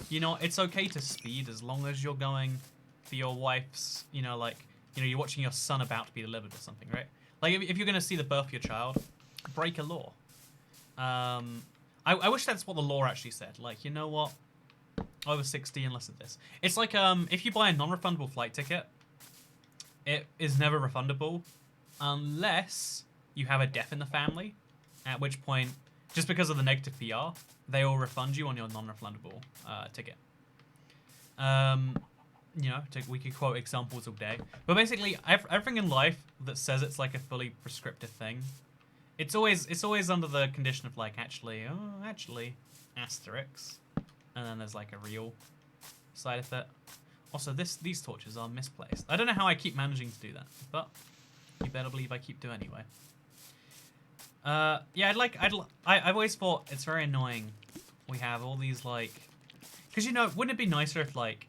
you know, it's okay to speed as long as you're going for your wife's, you know, like, you know, you're watching your son about to be delivered or something, right? Like, if you're going to see the birth of your child, break a law. I wish that's what the law actually said. Like, you know what? Over 60 and less of this. It's like, if you buy a non-refundable flight ticket, it is never refundable unless you have a death in the family, at which point, just because of the negative PR, they will refund you on your non-refundable ticket. You know, we could quote examples all day. But basically, everything in life that says it's like a fully prescriptive thing, it's always under the condition of, like, actually, asterisk. And then there's, like, a real side of it. Also, these torches are misplaced. I don't know how I keep managing to do that, but you better believe I keep doing anyway. Yeah, I've always thought it's very annoying. We have all these like, because you know, wouldn't it be nicer if like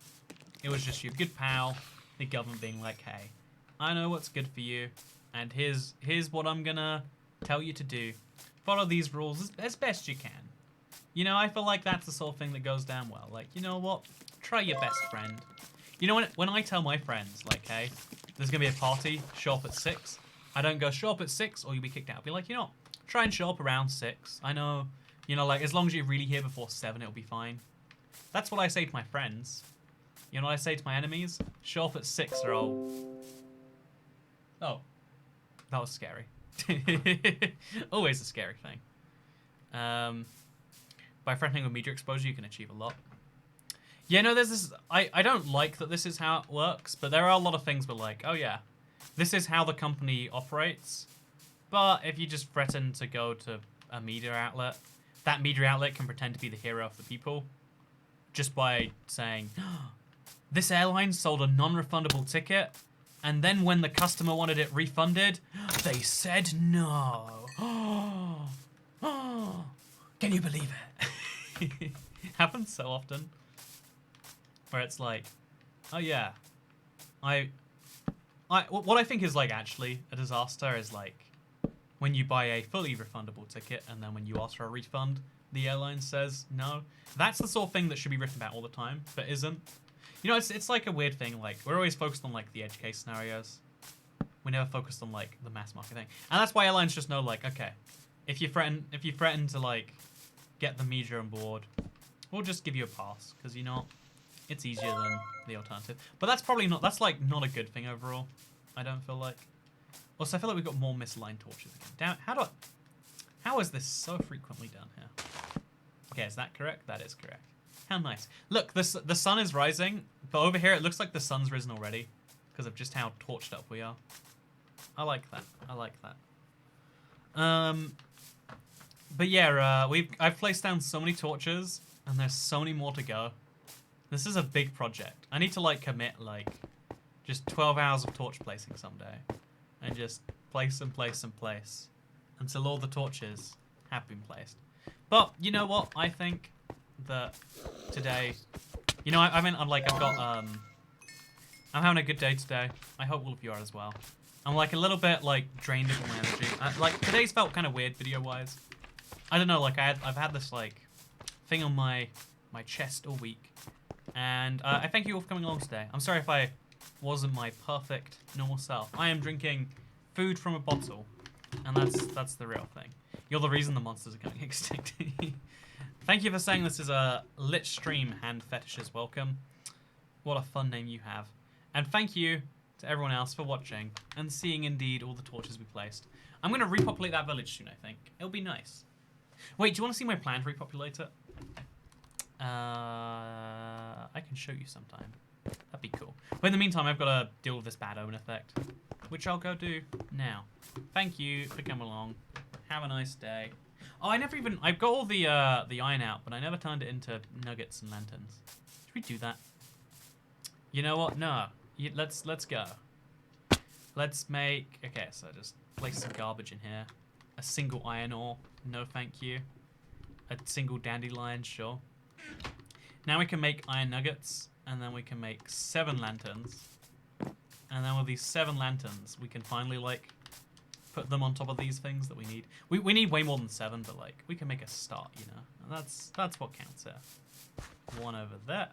it was just your good pal, the government being like, hey, I know what's good for you, and here's what I'm gonna tell you to do. Follow these rules as best you can. You know, I feel like that's the sort of thing that goes down well. Like, you know what? Try your best, friend. You know, when I tell my friends, like, hey, there's going to be a party, show up at 6. I don't go, show up at 6 or you'll be kicked out. I'll be like, you know, try and show up around 6. I know, you know, like, as long as you're really here before 7, it'll be fine. That's what I say to my friends. You know what I say to my enemies? Show up at 6 or I'll... Oh. That was scary. Always a scary thing. By threatening with media exposure, you can achieve a lot. Yeah, no, there's this... I don't like that this is how it works, but there are a lot of things where like, oh yeah, this is how the company operates. But if you just threaten to go to a media outlet, that media outlet can pretend to be the hero of the people just by saying, oh, this airline sold a non-refundable ticket, and then when the customer wanted it refunded, they said no. Can you believe it? Happens so often. Where it's like, oh yeah, what I think is like actually a disaster is like when you buy a fully refundable ticket and then when you ask for a refund, the airline says no. That's the sort of thing that should be written about all the time, but isn't. You know, it's like a weird thing. Like we're always focused on like the edge case scenarios. We never focused on like the mass market thing, and that's why airlines just know like, okay, if you threaten to like get the media on board, we'll just give you a pass because you know. It's easier than the alternative. But that's probably not... That's, like, not a good thing overall. I don't feel like... Also, I feel like we've got more misaligned torches again. Damn it. How is this so frequently done here? Okay, is that correct? That is correct. How nice. Look, the sun is rising, but over here it looks like the sun's risen already because of just how torched up we are. I like that. I like that. But yeah, I've placed down so many torches, and there's so many more to go. This is a big project. I need to like commit like just 12 hours of torch placing someday. And just place and place and place until all the torches have been placed. But you know what? I think that today, you know, I'm having a good day today. I hope all of you are as well. I'm like a little bit like drained of my energy. Like today's felt kind of weird video wise. I don't know, like I've had this like thing on my chest all week. And I thank you all for coming along today. I'm sorry if I wasn't my perfect normal self. I am drinking food from a bottle, and that's the real thing. You're the reason the monsters are going extinct. Thank you for saying this is a lit stream, Hand Fetishes. Welcome. What a fun name you have. And thank you to everyone else for watching and seeing indeed all the torches we placed. I'm going to repopulate that village soon, I think. It'll be nice. Wait, do you want to see my plan to repopulate it? I can show you sometime. That'd be cool. But in the meantime, I've got to deal with this bad omen effect, which I'll go do now. Thank you for coming along. Have a nice day. Oh, I've got all the iron out, but I never turned it into nuggets and lanterns. Should we do that? You know what? No. Let's go. Let's make... Okay, so just place some garbage in here. A single iron ore. No, thank you. A single dandelion, sure. Now we can make iron nuggets, and then we can make 7 lanterns. And then with these 7 lanterns, we can finally, like, put them on top of these things that we need. We need way more than 7, but, like, we can make a start, you know? And that's what counts here. 1 over there.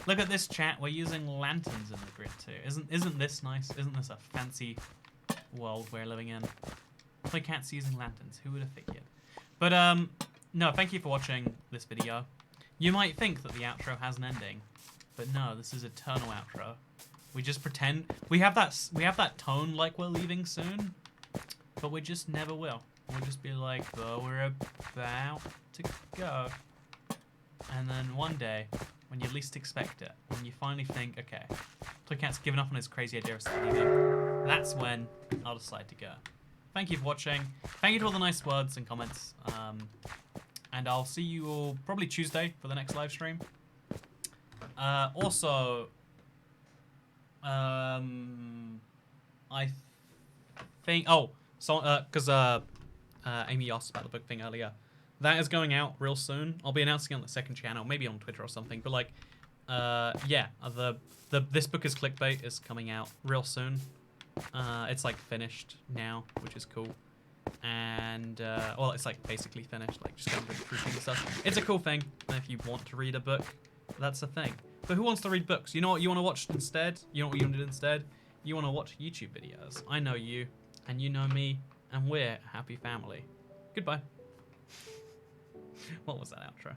Look at this, chat. We're using lanterns in the grid, too. Isn't this nice? Isn't this a fancy world we're living in? Play cats using lanterns. Who would have figured? But, no, thank you for watching this video. You might think that the outro has an ending, but no, this is eternal outro. We just pretend we have that tone like we're leaving soon, but we just never will. We'll just be like, oh, we're about to go. And then one day, when you least expect it, when you finally think, okay, Toycat's given up on his crazy idea of leaving, that's when I'll decide to go. Thank you for watching. Thank you to all the nice words and comments. And I'll see you all probably Tuesday for the next live stream. Also, I think. Oh, so because Amy asked about the book thing earlier. That is going out real soon. I'll be announcing it on the second channel, maybe on Twitter or something. But like, yeah, the this book is clickbait is coming out real soon. It's like finished now, which is cool. And well, it's like basically finished, like just going through and stuff. It's a cool thing. And if you want to read a book, that's the thing. But who wants to read books? You know what you want to watch instead? You know what you want to do instead? You want to watch YouTube videos. I know you, and you know me, and we're a happy family. Goodbye. What was that outro?